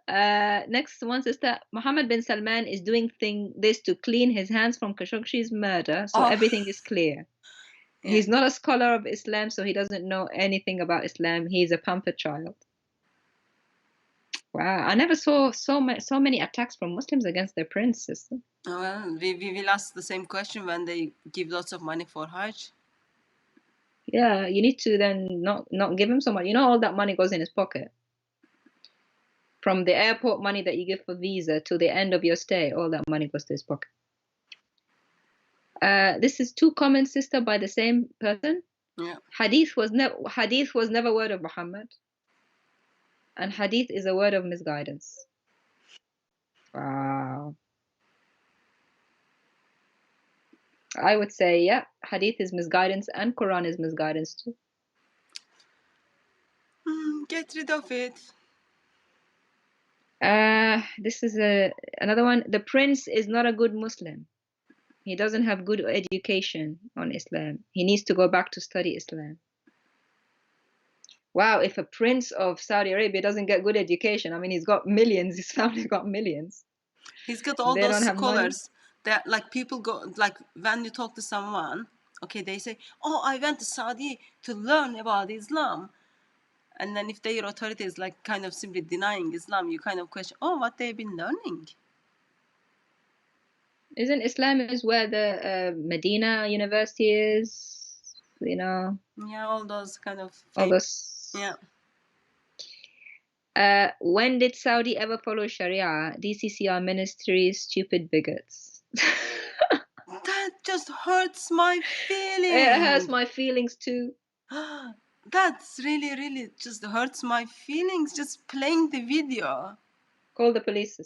Next one, sister. Muhammad bin Salman is doing this to clean his hands from Khashoggi's murder, so everything is clear. Yeah. He's not a scholar of Islam, so he doesn't know anything about Islam. He's a pampered child. Wow, I never saw so many attacks from Muslims against their prince, sister. Well, we will ask the same question when they give lots of money for Hajj. Yeah, you need to then not give him so much. You know, all that money goes in his pocket. From the airport money that you give for visa to the end of your stay, all that money goes to his pocket. This is two comments, sister, by the same person. Yeah. Hadith was never word of Muhammad, and Hadith is a word of misguidance. Wow. I would say, yeah, Hadith is misguidance and Quran is misguidance too. Get rid of it. This is another one. The prince is not a good Muslim. He doesn't have good education on Islam. He needs to go back to study Islam. Wow, if a prince of Saudi Arabia doesn't get good education, I mean, he's got millions, his family got millions. He's got all They those don't have money. scholars that, like, people go, like, when you talk to someone, okay, they say, oh, I went to Saudi to learn about Islam. And then if their authority is like kind of simply denying Islam, you kind of question, oh, what they've been learning. Isn't Islam is where the Medina University is? You know, Yeah, all those kind of all fame. those. Yeah. When did Saudi ever follow Sharia? DCCI Ministries, stupid bigots. That just hurts my feelings. It hurts my feelings too. That's really, really just hurts my feelings just playing the video. Call the police.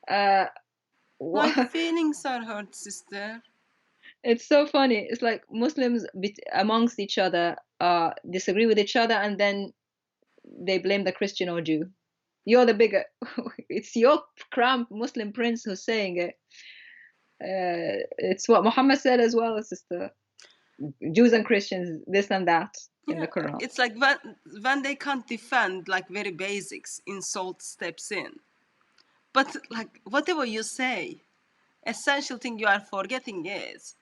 My feelings are hurt, sister. It's so funny. It's like Muslims amongst each other disagree with each other, and then they blame the Christian or Jew. You're the bigot. It's your cramped Muslim prince who's saying it. It's what Muhammad said as well, sister. Jews and Christians, this and that in the Quran. It's like when they can't defend like very basics, insult steps in. But like whatever you say, essential thing you are forgetting is,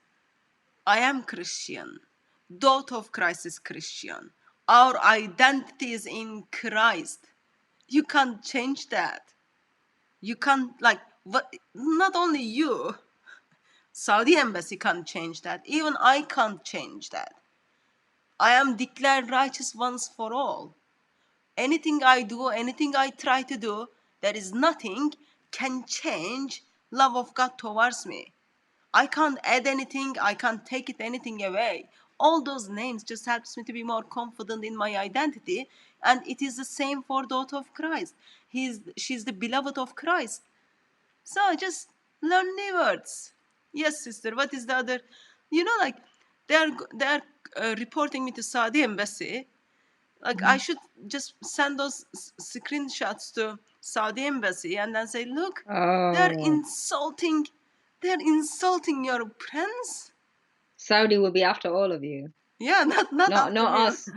I am Christian. Daughter of Christ is Christian. Our identity is in Christ. You can't change that. You can't, like, not only you, Saudi embassy can't change that. Even I can't change that. I am declared righteous once for all. Anything I do, anything I try to do, there is nothing can change love of God towards me. I can't add anything, I can't take it anything away. All those names just helps me to be more confident in my identity, and it is the same for daughter of Christ. She's the beloved of Christ. So just learn new words. Yes, sister. What is the other? You know, like they are reporting me to Saudi embassy. Like I should just send those screenshots to Saudi embassy and then say, look, they're insulting your prince. Saudi will be after all of you. Yeah, not us.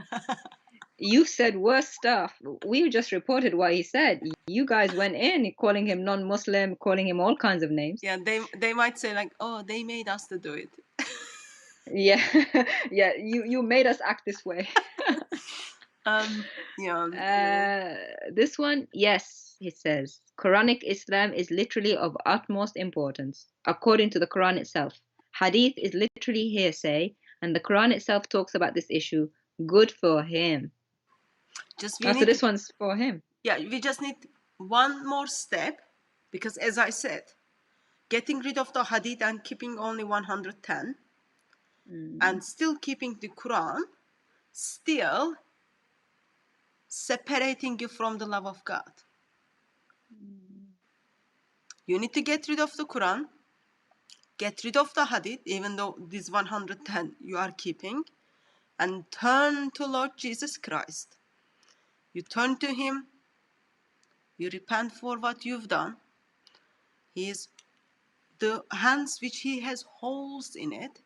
You said worse stuff. We just reported what he said. You guys went in calling him non-Muslim, calling him all kinds of names. Yeah, they might say like, oh, they made us to do it. Yeah, yeah. You made us act this way. This one, yes, he says. Quranic Islam is literally of utmost importance, according to the Quran itself. Hadith is literally hearsay, and the Quran itself talks about this issue. Good for him. So this one's for him. Yeah, we just need one more step, because as I said, getting rid of the Hadith and keeping only 110, and still keeping the Quran, still separating you from the love of God. You need to get rid of the Quran, get rid of the Hadith, even though this 110 you are keeping, and turn to Lord Jesus Christ. You turn to him, you repent for what you've done. The hands which he has holes in it,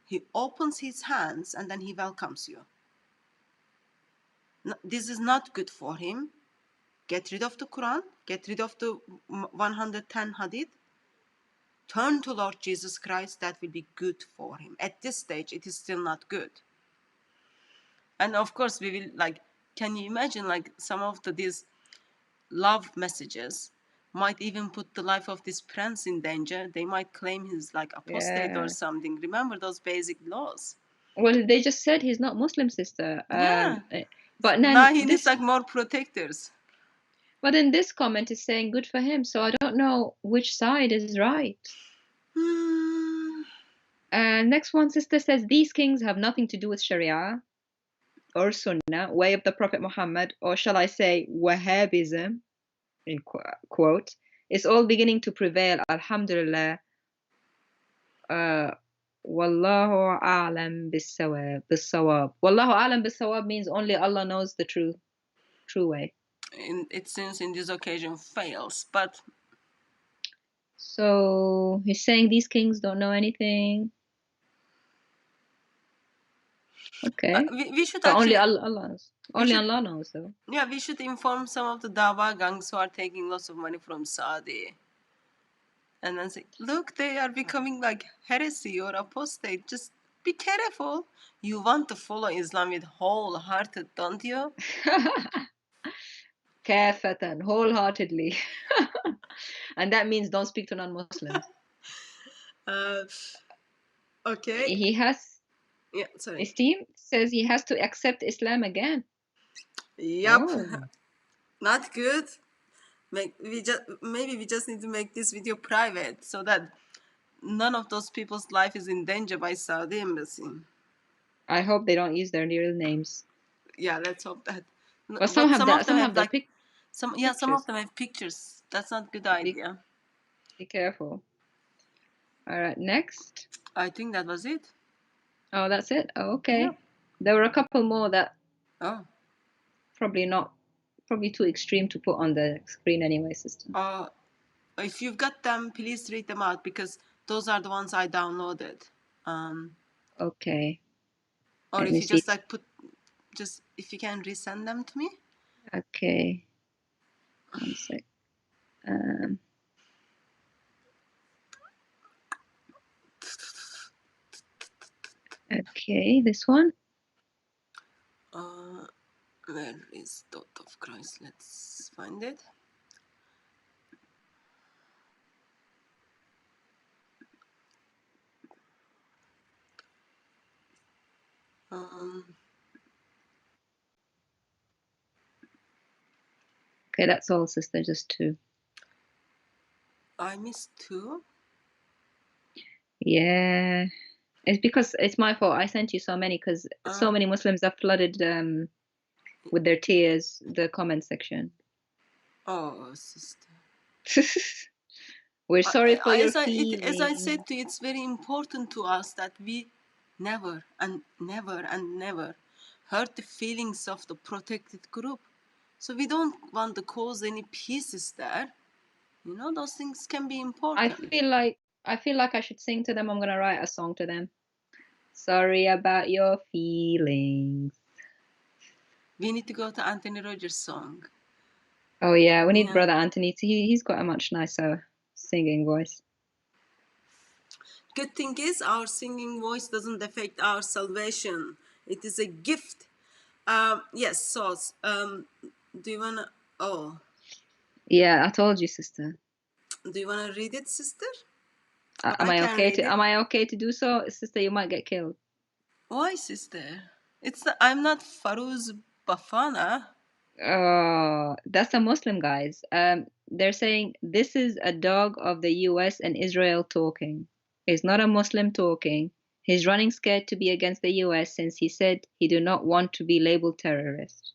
he opens his hands and then he welcomes you. This is not good for him. Get rid of the Quran, get rid of the 110 Hadith, turn to Lord Jesus Christ. That will be good for him. At this stage, it is still not good. And of course, we will, like, can you imagine, like, some of these love messages might even put the life of this prince in danger. They might claim he's like apostate or something. Remember those basic laws. Well, they just said he's not Muslim, sister. Yeah. But now he needs like more protectors. But then this comment is saying good for him, so I don't know which side is right. Next one, sister says, these kings have nothing to do with Sharia or Sunnah, way of the Prophet Muhammad, or shall I say Wahhabism, in quote. It's all beginning to prevail, alhamdulillah. Wallahu a'lam bis-sawab. Wallahu a'lam bis-sawab means only Allah knows the true way. It seems in this occasion fails, but So he's saying these kings don't know anything. Okay. We should But only actually, Allah knows. Only should- Allah knows, though. yeah, we should inform some of the Dawa gangs who are taking lots of money from Saudi. And then say, look, they are becoming like heresy or apostate. Just be careful. You want to follow Islam with wholehearted, don't you? Kafatan, wholeheartedly. And that means don't speak to non-Muslims. Uh, okay. He has, Yeah, sorry. Esteem says he has to accept Islam again. Yep. Oh. Not good. Maybe we just need to make this video private so that none of those people's life is in danger by Saudi embassy. I hope they don't use their real names. Yeah, let's hope that. But some have some that. of them Some have have their like some of pictures. them have pictures. That's not a good idea. Be careful. All right, next. I think that was it. Oh, that's it. Oh, okay. Yeah. There were a couple more that Oh. probably too extreme to put on the screen anyway, sister. If you've got them, please read them out because those are the ones I downloaded. Okay. Or Let if me you see. just like if you can resend them to me. Okay. One sec. Okay, this one. Where is Thought of Christ? Let's find it. Okay, that's all, sister. Just two. I missed two. Yeah. It's because it's my fault. I sent you so many because so many Muslims have flooded with their tears the comment section. Oh, sister. We're sorry for your As I feelings. said to you, it's very important to us that we never and never and never hurt the feelings of the protected group. So we don't want to cause any pieces there. You know, those things can be important. I feel like I should sing to them. I'm gonna write a song to them. Sorry about your feelings. We need to go to Anthony Rogers' song. Oh yeah, we need Brother Anthony. He's got a much nicer singing voice. Good thing is our singing voice doesn't affect our salvation. It is a gift. Yes, so do you wanna Yeah, I told you, sister. Do you wanna read it, sister? Am I okay to do so? Sister, you might get killed. Why, sister? I'm not Farouz Bafana. Oh, that's a Muslim, guys. They're saying this is a dog of the US and Israel talking. It's not a Muslim talking. He's running scared to be against the US since he said he do not want to be labeled terrorist.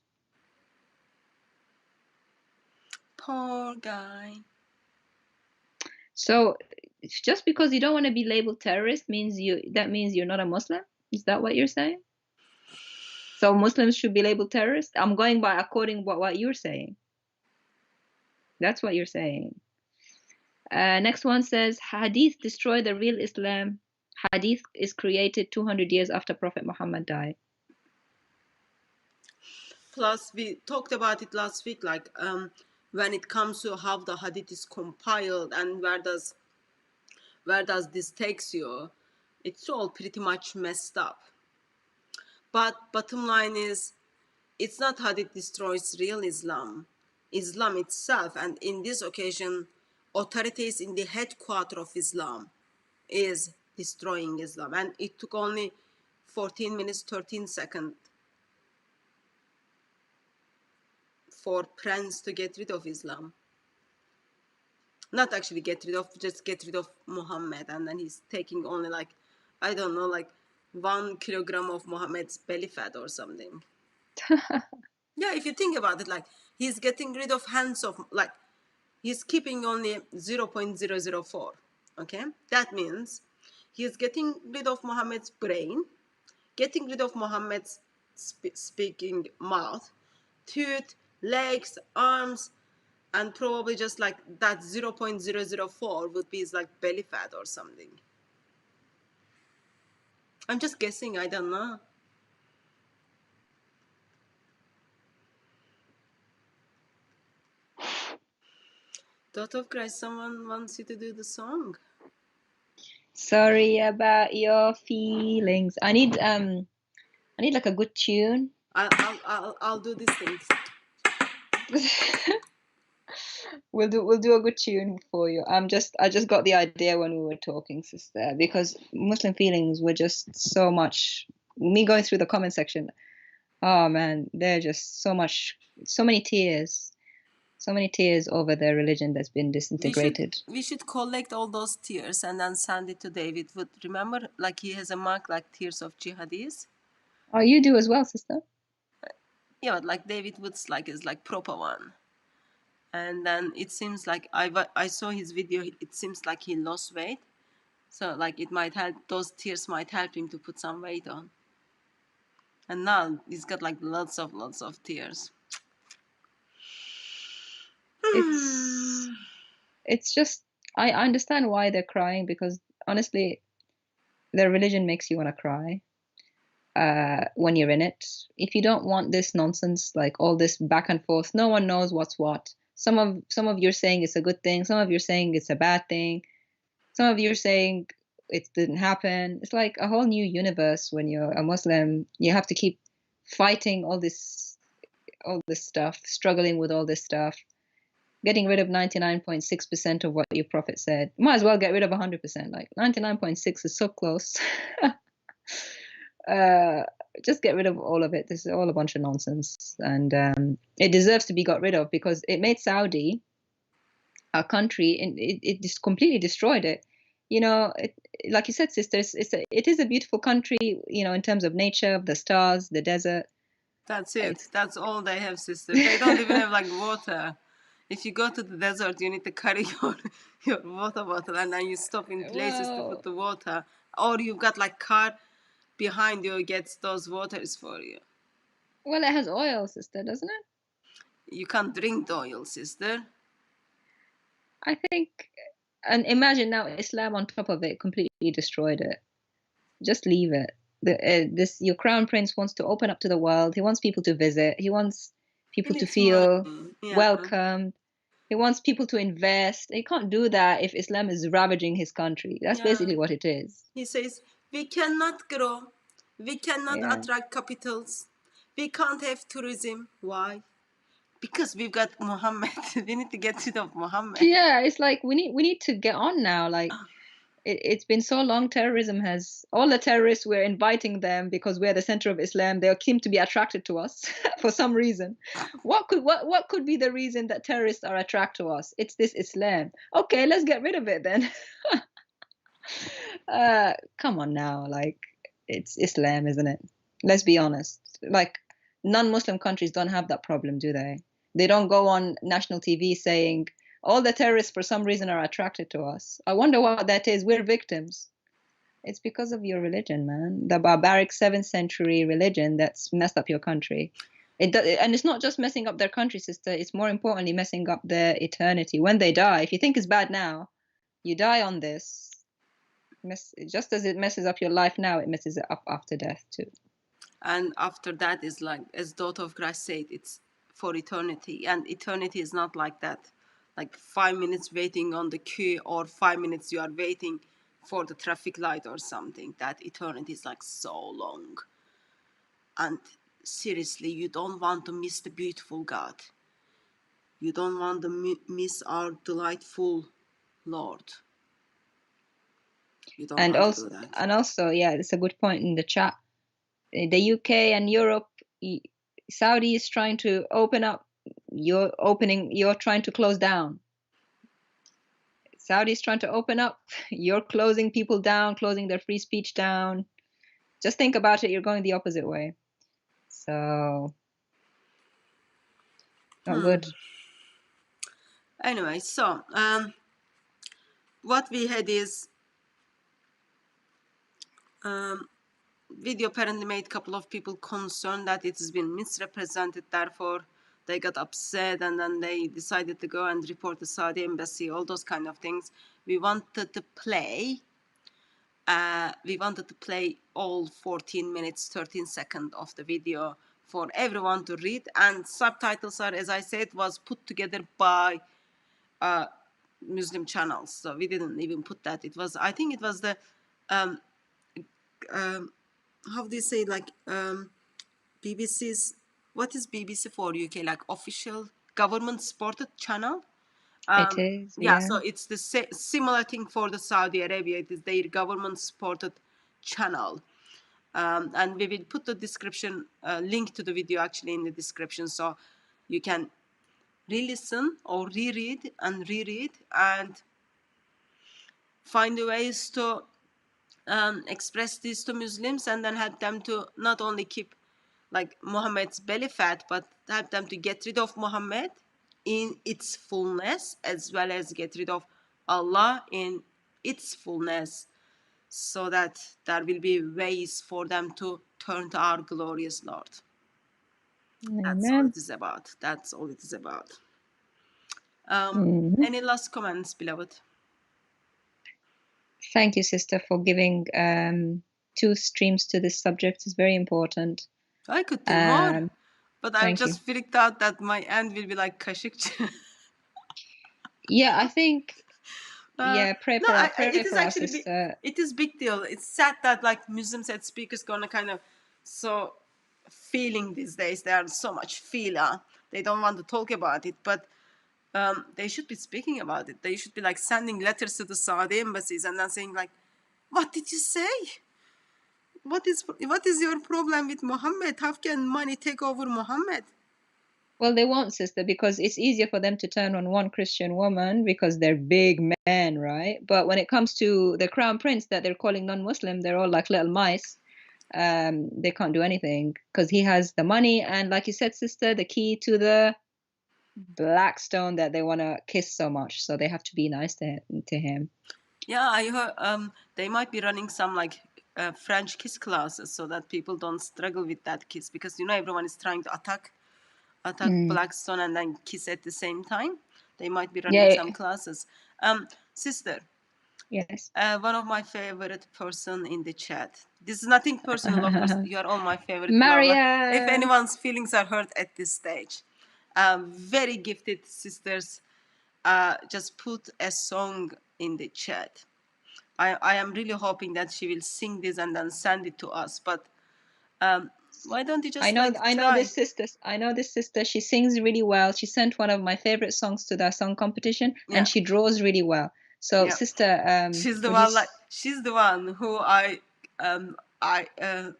Poor guy. So just because you don't want to be labeled terrorist means you're not a Muslim? Is that what you're saying? So Muslims should be labeled terrorists? I'm going by according what you're saying. That's what you're saying. Next one says, Hadith destroy the real Islam. Hadith is created 200 years after Prophet Muhammad died. Plus, we talked about it last week, like when it comes to how the Hadith is compiled and where does this takes you, it's all pretty much messed up. But bottom line is, it's not Hadith destroys real Islam. Islam itself, and in this occasion, authorities in the headquarter of Islam is destroying Islam. And it took only 14 minutes, 13 seconds for Prince to get rid of Islam. Not actually get rid of, just get rid of Muhammad. And then he's taking only like, I don't know, like 1 kilogram of Muhammad's belly fat or something. Yeah, if you think about it, like he's getting rid of hands of, like he's keeping only 0.004. Okay, that means he's getting rid of Muhammad's brain, getting rid of Muhammad's speaking mouth, tooth, legs, arms, And probably just like that 0.004 would be like belly fat or something. I'm just guessing, I don't know. Thought of Christ, someone wants you to do the song. Sorry about your feelings. I need like a good tune. I'll do these things. We'll do a good tune for you. I just got the idea when we were talking, sister, because Muslim feelings were just so much. Me going through the comment section, oh man, they're just so many tears, over their religion that's been disintegrated. We should collect all those tears and then send it to David Wood. Remember, like he has a mark like Tears of Jihadis. Oh, you do as well, sister. Yeah, but like David Wood's like is like proper one. And then it seems like I saw his video. It seems like he lost weight, so like it might help. Those tears might help him to put some weight on. And now he's got like lots of tears. It's just I understand why they're crying, because honestly, their religion makes you want to cry when you're in it. If you don't want this nonsense, like all this back and forth, no one knows what's what. Some of you're saying it's a good thing, some of you're saying it's a bad thing, some of you're saying it didn't happen. It's like a whole new universe when you're a Muslim. You have to keep fighting all this stuff, struggling with all this stuff, getting rid of 99.6% of what your prophet said. Might as well get rid of 100%. Like 99.6 is so close. Just get rid of all of it. This is all a bunch of nonsense, and it deserves to be got rid of, because it made Saudi a country, and it just completely destroyed it. You know, like you said, sisters, it is a beautiful country. You know, in terms of nature, the stars, the desert. That's it. That's all they have, sister. They don't even have like water. If you go to the desert, you need to carry your water bottle, and then you stop in places to put the water, or you've got like car behind you gets those waters for you. Well, it has oil, sister, doesn't it? You can't drink the oil, sister. I think, and imagine now Islam on top of it completely destroyed it. Just leave it. Your crown prince wants to open up to the world. He wants people to visit. He wants people to feel welcomed. He wants people to invest. He can't do that if Islam is ravaging his country. That's basically what it is. He says, we cannot grow. We cannot attract capitals. We can't have tourism. Why? Because we've got Muhammad. We need to get rid of Muhammad. Yeah, it's like we need to get on now. Like it's been so long. Terrorism has all the terrorists. We're inviting them because we're the center of Islam. They seem to be attracted to us for some reason. What could be the reason that terrorists are attracted to us? It's this Islam. Okay, let's get rid of it then. Come on now, like it's Islam, isn't it? Let's be honest. Like non-Muslim countries don't have that problem, do they? They don't go on national TV saying all the terrorists for some reason are attracted to us. I wonder what that is. We're victims. It's because of your religion, man. The barbaric 7th century religion that's messed up your country. And it's not just messing up their country, sister. It's more importantly messing up their eternity. When they die, if you think it's bad now, you die on this. Just as it messes up your life now, it messes it up after death too. And after that is like, as daughter of Christ said, it's for eternity. And eternity is not like that. Like 5 minutes waiting on the queue, or 5 minutes you are waiting for the traffic light or something. That eternity is like so long. And seriously, you don't want to miss the beautiful God. You don't want to miss our delightful Lord. You don't And want also, to do that. and also, yeah, it's a good point in the chat. The UK and Europe, Saudi is trying to open up. You're trying to close down. Saudi is trying to open up. You're closing people down, closing their free speech down. Just think about it. You're going the opposite way. So, not good. Anyway, so what we had is video apparently made a couple of people concerned that it has been misrepresented. Therefore, they got upset, and then they decided to go and report the Saudi embassy, all those kind of things. We wanted to play all 14 minutes 13 seconds of the video for everyone to read, and subtitles are, as I said, was put together by Muslim channels, so we didn't even put that. It was, I think it was the how do you say, like BBC's, what is BBC for UK, like official government supported channel. It is, Yeah, so yeah. it's the similar thing for the Saudi Arabia. It is their government supported channel. And we will put the description link to the video actually in the description, so you can re-listen or reread and find ways to express this to Muslims, and then help them to not only keep like Muhammad's belly fat, but help them to get rid of Muhammad in its fullness, as well as get rid of Allah in its fullness, so that there will be ways for them to turn to our glorious Lord. That's all Amen. it is about. That's all it is about. Mhm. Any last comments, beloved? Thank you, sister, for giving two streams to this subject. It's very important. I could do more, but I've Thank you. just freaked out that my end will be like Kashikchi. Yeah, I think. Yeah, pray No, for us. it Pray is for us, actually sister. it is big deal. It's sad that like Muslims and speakers gonna kind of so feeling these days. They are so much feeler. They don't want to talk about it, but they should be speaking about it. They should be like sending letters to the Saudi embassies and then saying like, "What did you say? What is your problem with Muhammad? How can money take over Muhammad?" Well, they won't, sister, because it's easier for them to turn on one Christian woman because they're big men, right? But when it comes to the crown prince that they're calling non-Muslim, they're all like little mice. They can't do anything because he has the money and, like you said, sister, the key to the black stone that they want to kiss so much. So they have to be nice to him. Yeah, I heard they might be running some like French kiss classes so that people don't struggle with that kiss, because everyone is trying to attack Blackstone and then kiss at the same time. They might be running Yeah. some classes. Sister, Yes. one of my favorite person in the chat. This is nothing personal, of course. You are all my favorite. Blah, blah. If Mariam. anyone's feelings are hurt at this stage, very gifted sisters just put a song in the chat. I am really hoping that she will sing this and then send it to us. But why don't you just like I know try? this sister. I know this sister. She sings really well. She sent one of my favorite songs to that song competition, Yeah. and she draws really well. So, Yeah. sister, She's the will you one, like she's the one who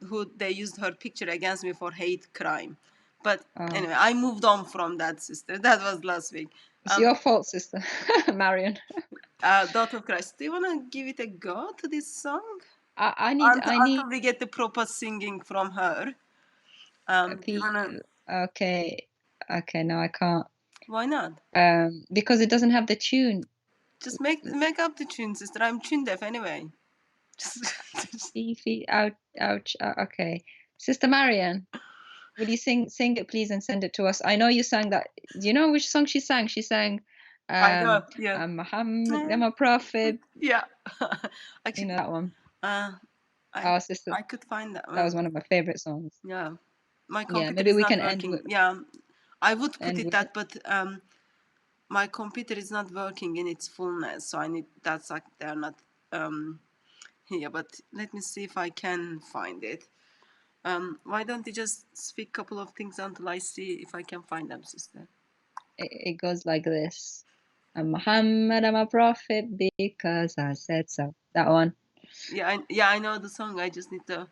who they used her picture against me for hate crime. But anyway, I moved on from that, sister. That was last week. it's your fault, sister, Marion. Daughter of Christ, do you wanna give it a go to this song? I Until need we get the proper singing from her. Do you wanna? okay. No, I can't. Why not? Because it doesn't have the tune. Just make up the tune, sister. I'm tune deaf anyway. Just Beefy, ouch. Okay, Sister Marion, will you sing it, please, and send it to us? I know you sang that. Do you know which song she sang? She sang, I know. Yeah. I'm Muhammad, I'm a prophet. Yeah. You Actually, know that one? I Sister, I could find that that was one. one of my favorite songs. Yeah. My Yeah, computer maybe is we not can end working. with Yeah. I would put it it. that, but my computer is not working in its fullness, so I need, that's like they're not here. But let me see if I can find it. Why don't you just speak a couple of things until I see if I can find them, sister? It goes like this. I'm Muhammad, I'm a prophet because I said so. That one. Yeah, I know the song. I just need to.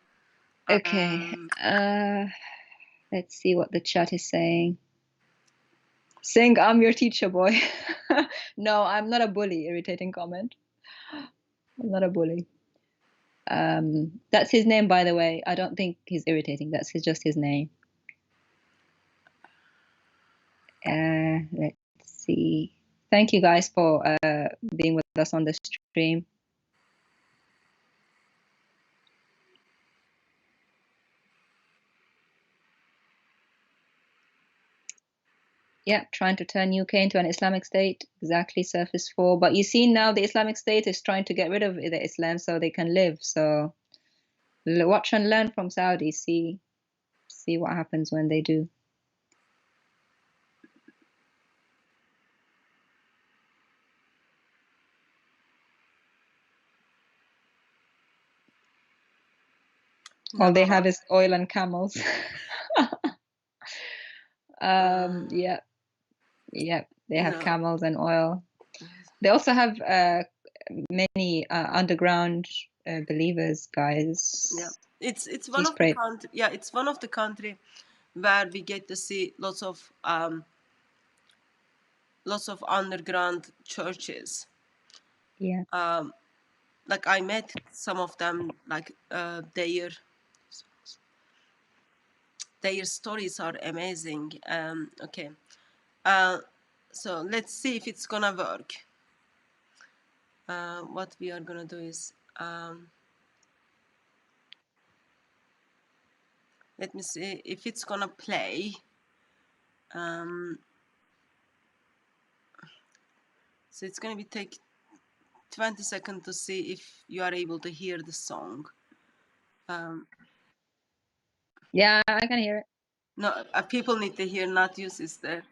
Okay. Let's see what the chat is saying. Sing, I'm your teacher, boy. No, I'm not a bully. Irritating comment. I'm not a bully. That's his name, by the way. I don't think he's irritating. That's just his name. Let's see. Thank you guys for being with us on the stream. Yeah, trying to turn UK into an Islamic state, exactly, Surface 4. But you see now the Islamic State is trying to get rid of the Islam so they can live. So watch and learn from Saudi. See what happens when they do. All they have is oil and camels. Yeah, they have No. camels and oil. They also have many underground believers, guys. Yeah, it's one Please of the pray. country. Yeah, it's one of the country where we get to see lots of underground churches. Yeah. Like I met some of them. Like their stories are amazing. Okay, so let's see if it's gonna work. What we are gonna do is let me see if it's gonna play. So it's gonna be take 20 seconds to see if you are able to hear the song. Yeah, I can hear it. No, people need to hear, not you, sister.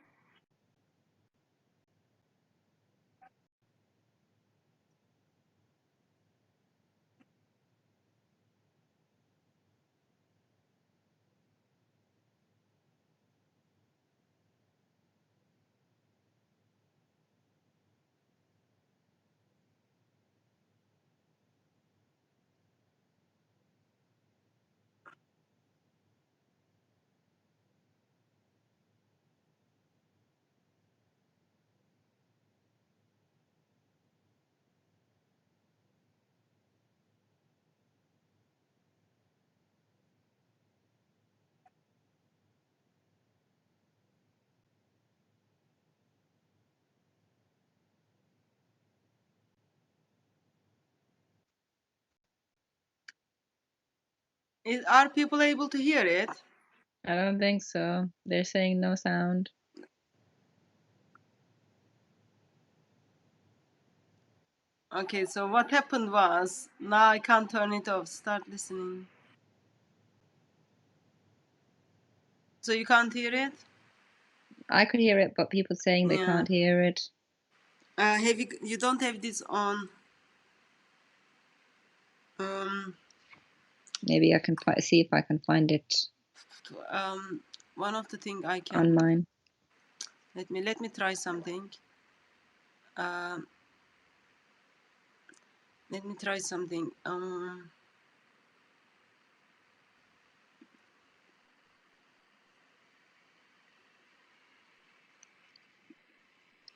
Are people able to hear it? I don't think so. They're saying no sound. Okay, so what happened was, now I can't turn it off. Start listening. So you can't hear it? I could hear it, but people saying they Yeah. can't hear it. Have you don't have this on? Maybe I can see if I can find it One of the thing I can on mine. let me try something. Let me try something.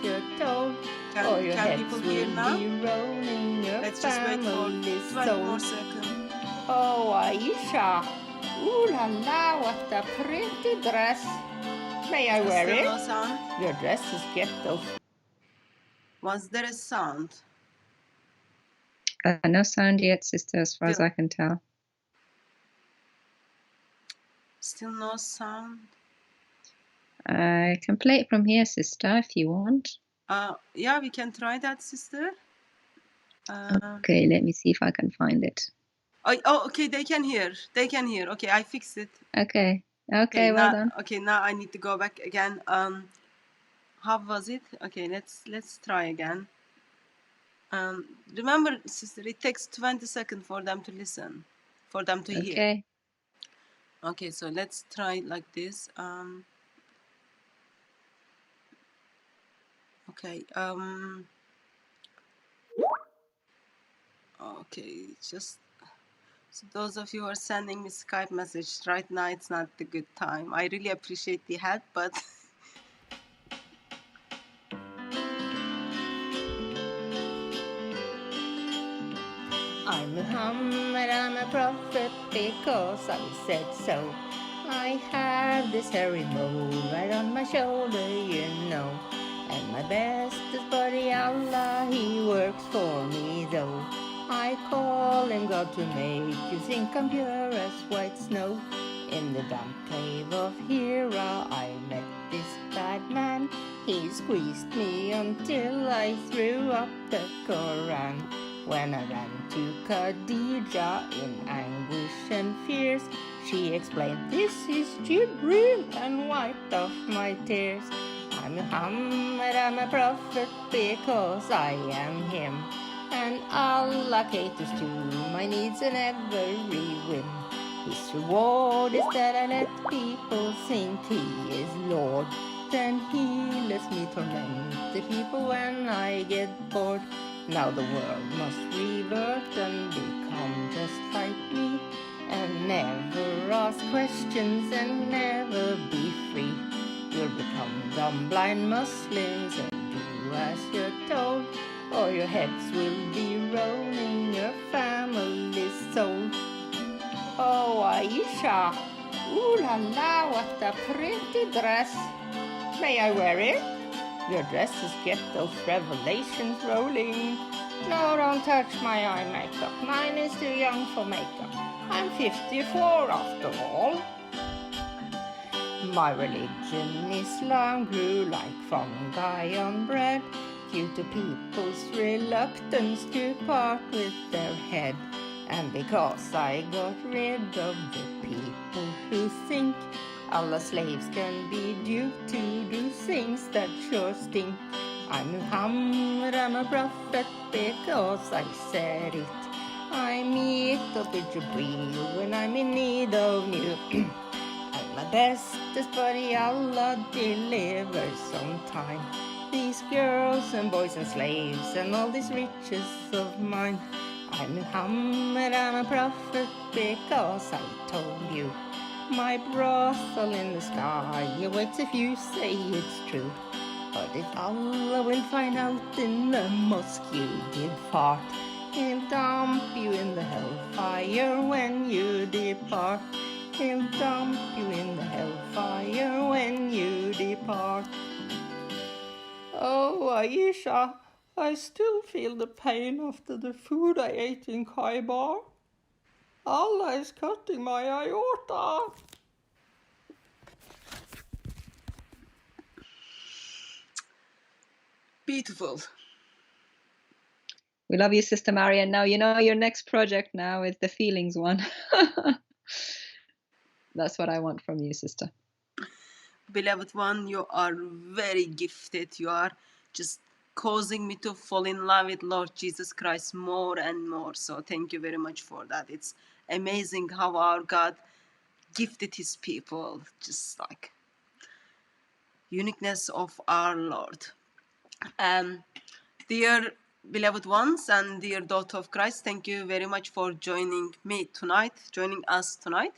You're told, Can, or your can heads people will hear now? be rolling, your Let's just wait for family's 20 more soul. seconds. Oh, Aisha, ooh la la, what a pretty dress. May I wear Still it? no sound? Your dress is ghetto. Was there a sound? No sound yet, sister, as far as Still. I can tell. Still no sound? I can play it from here, sister, if you want. Yeah, we can try that, sister. Okay, let me see if I can find it. Oh, okay, they can hear. They can hear. Okay, I fixed it. Okay, well now, done. Okay, now I need to go back again. How was it? Okay, let's try again. Remember, sister, it takes 20 seconds for them to listen, for them to hear. Okay. Okay, so let's try like this. Okay. Okay, just so those of you who are sending me Skype message right now, it's not the good time. I really appreciate the help, but I'm Muhammad, I'm a prophet because I said so. I have this hairy mole right on my shoulder, you know. And my bestest buddy Allah, he works for me though. I call him God to make you think I'm pure as white snow. In the damp cave of Hira I met this bad man. He squeezed me until I threw up the Koran. When I ran to Khadija in anguish and fears, she explained, "This is Jibril," and wiped off my tears. I'm Muhammad, I'm a prophet because I am him, and Allah caters to my needs and every whim. His reward is that I let people think he is Lord. Then he lets me torment the people when I get bored. Now the world must revert and become just like me, and never ask questions and never be free. You'll become dumb, blind Muslims and do as you're told, or your heads will be rolling your family's soul. Oh, Aisha, ooh la la, what a pretty dress. May I wear it? Your dresses get those revelations rolling. No, don't touch my eye makeup. Mine is too young for makeup. I'm 54 after all. My religion, Islam, grew like fungi on bread due to people's reluctance to part with their head. And because I got rid of the people who think Allah's slaves can be duped to do things that sure stink. I'm Muhammad, I'm a prophet because I said it. I meet up with Jibreel when I'm in need of you. And my bestest buddy Allah delivers on time. These girls and boys and slaves and all these riches of mine. I'm Muhammad, I'm a prophet because I told you. My brothel in the sky awaits if you say it's true. But if Allah will find out in the mosque you did fart, He'll dump you in the hellfire when you depart. He'll dump you in the hellfire when you depart. Oh, Aisha, I still feel the pain after the food I ate in Khaybar. Allah is cutting my aorta. Beautiful. We love you, Sister Marian. Now, you know, your next project now is the feelings one. That's what I want from you, sister. Beloved one, you are very gifted. You are just causing me to fall in love with Lord Jesus Christ more and more. So thank you very much for that. It's amazing how our God gifted his people, just like uniqueness of our Lord. Dear beloved ones and dear daughter of Christ, thank you very much for joining us tonight.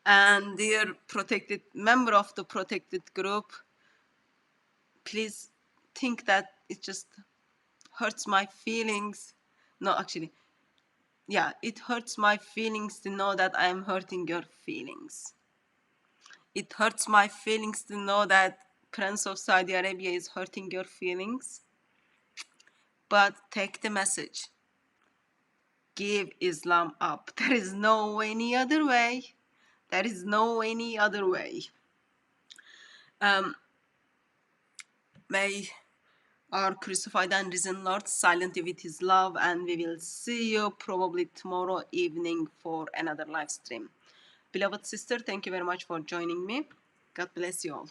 And dear protected member of the protected group, please think that it just hurts my feelings. No, actually, yeah, it hurts my feelings to know that I am hurting your feelings. It hurts my feelings to know that Prince of Saudi Arabia is hurting your feelings. But take the message. Give Islam up. There is no any other way. There is no any other way. May our crucified and risen Lord silent you with his love, and we will see you probably tomorrow evening for another live stream. Beloved sister, thank you very much for joining me. God bless you all.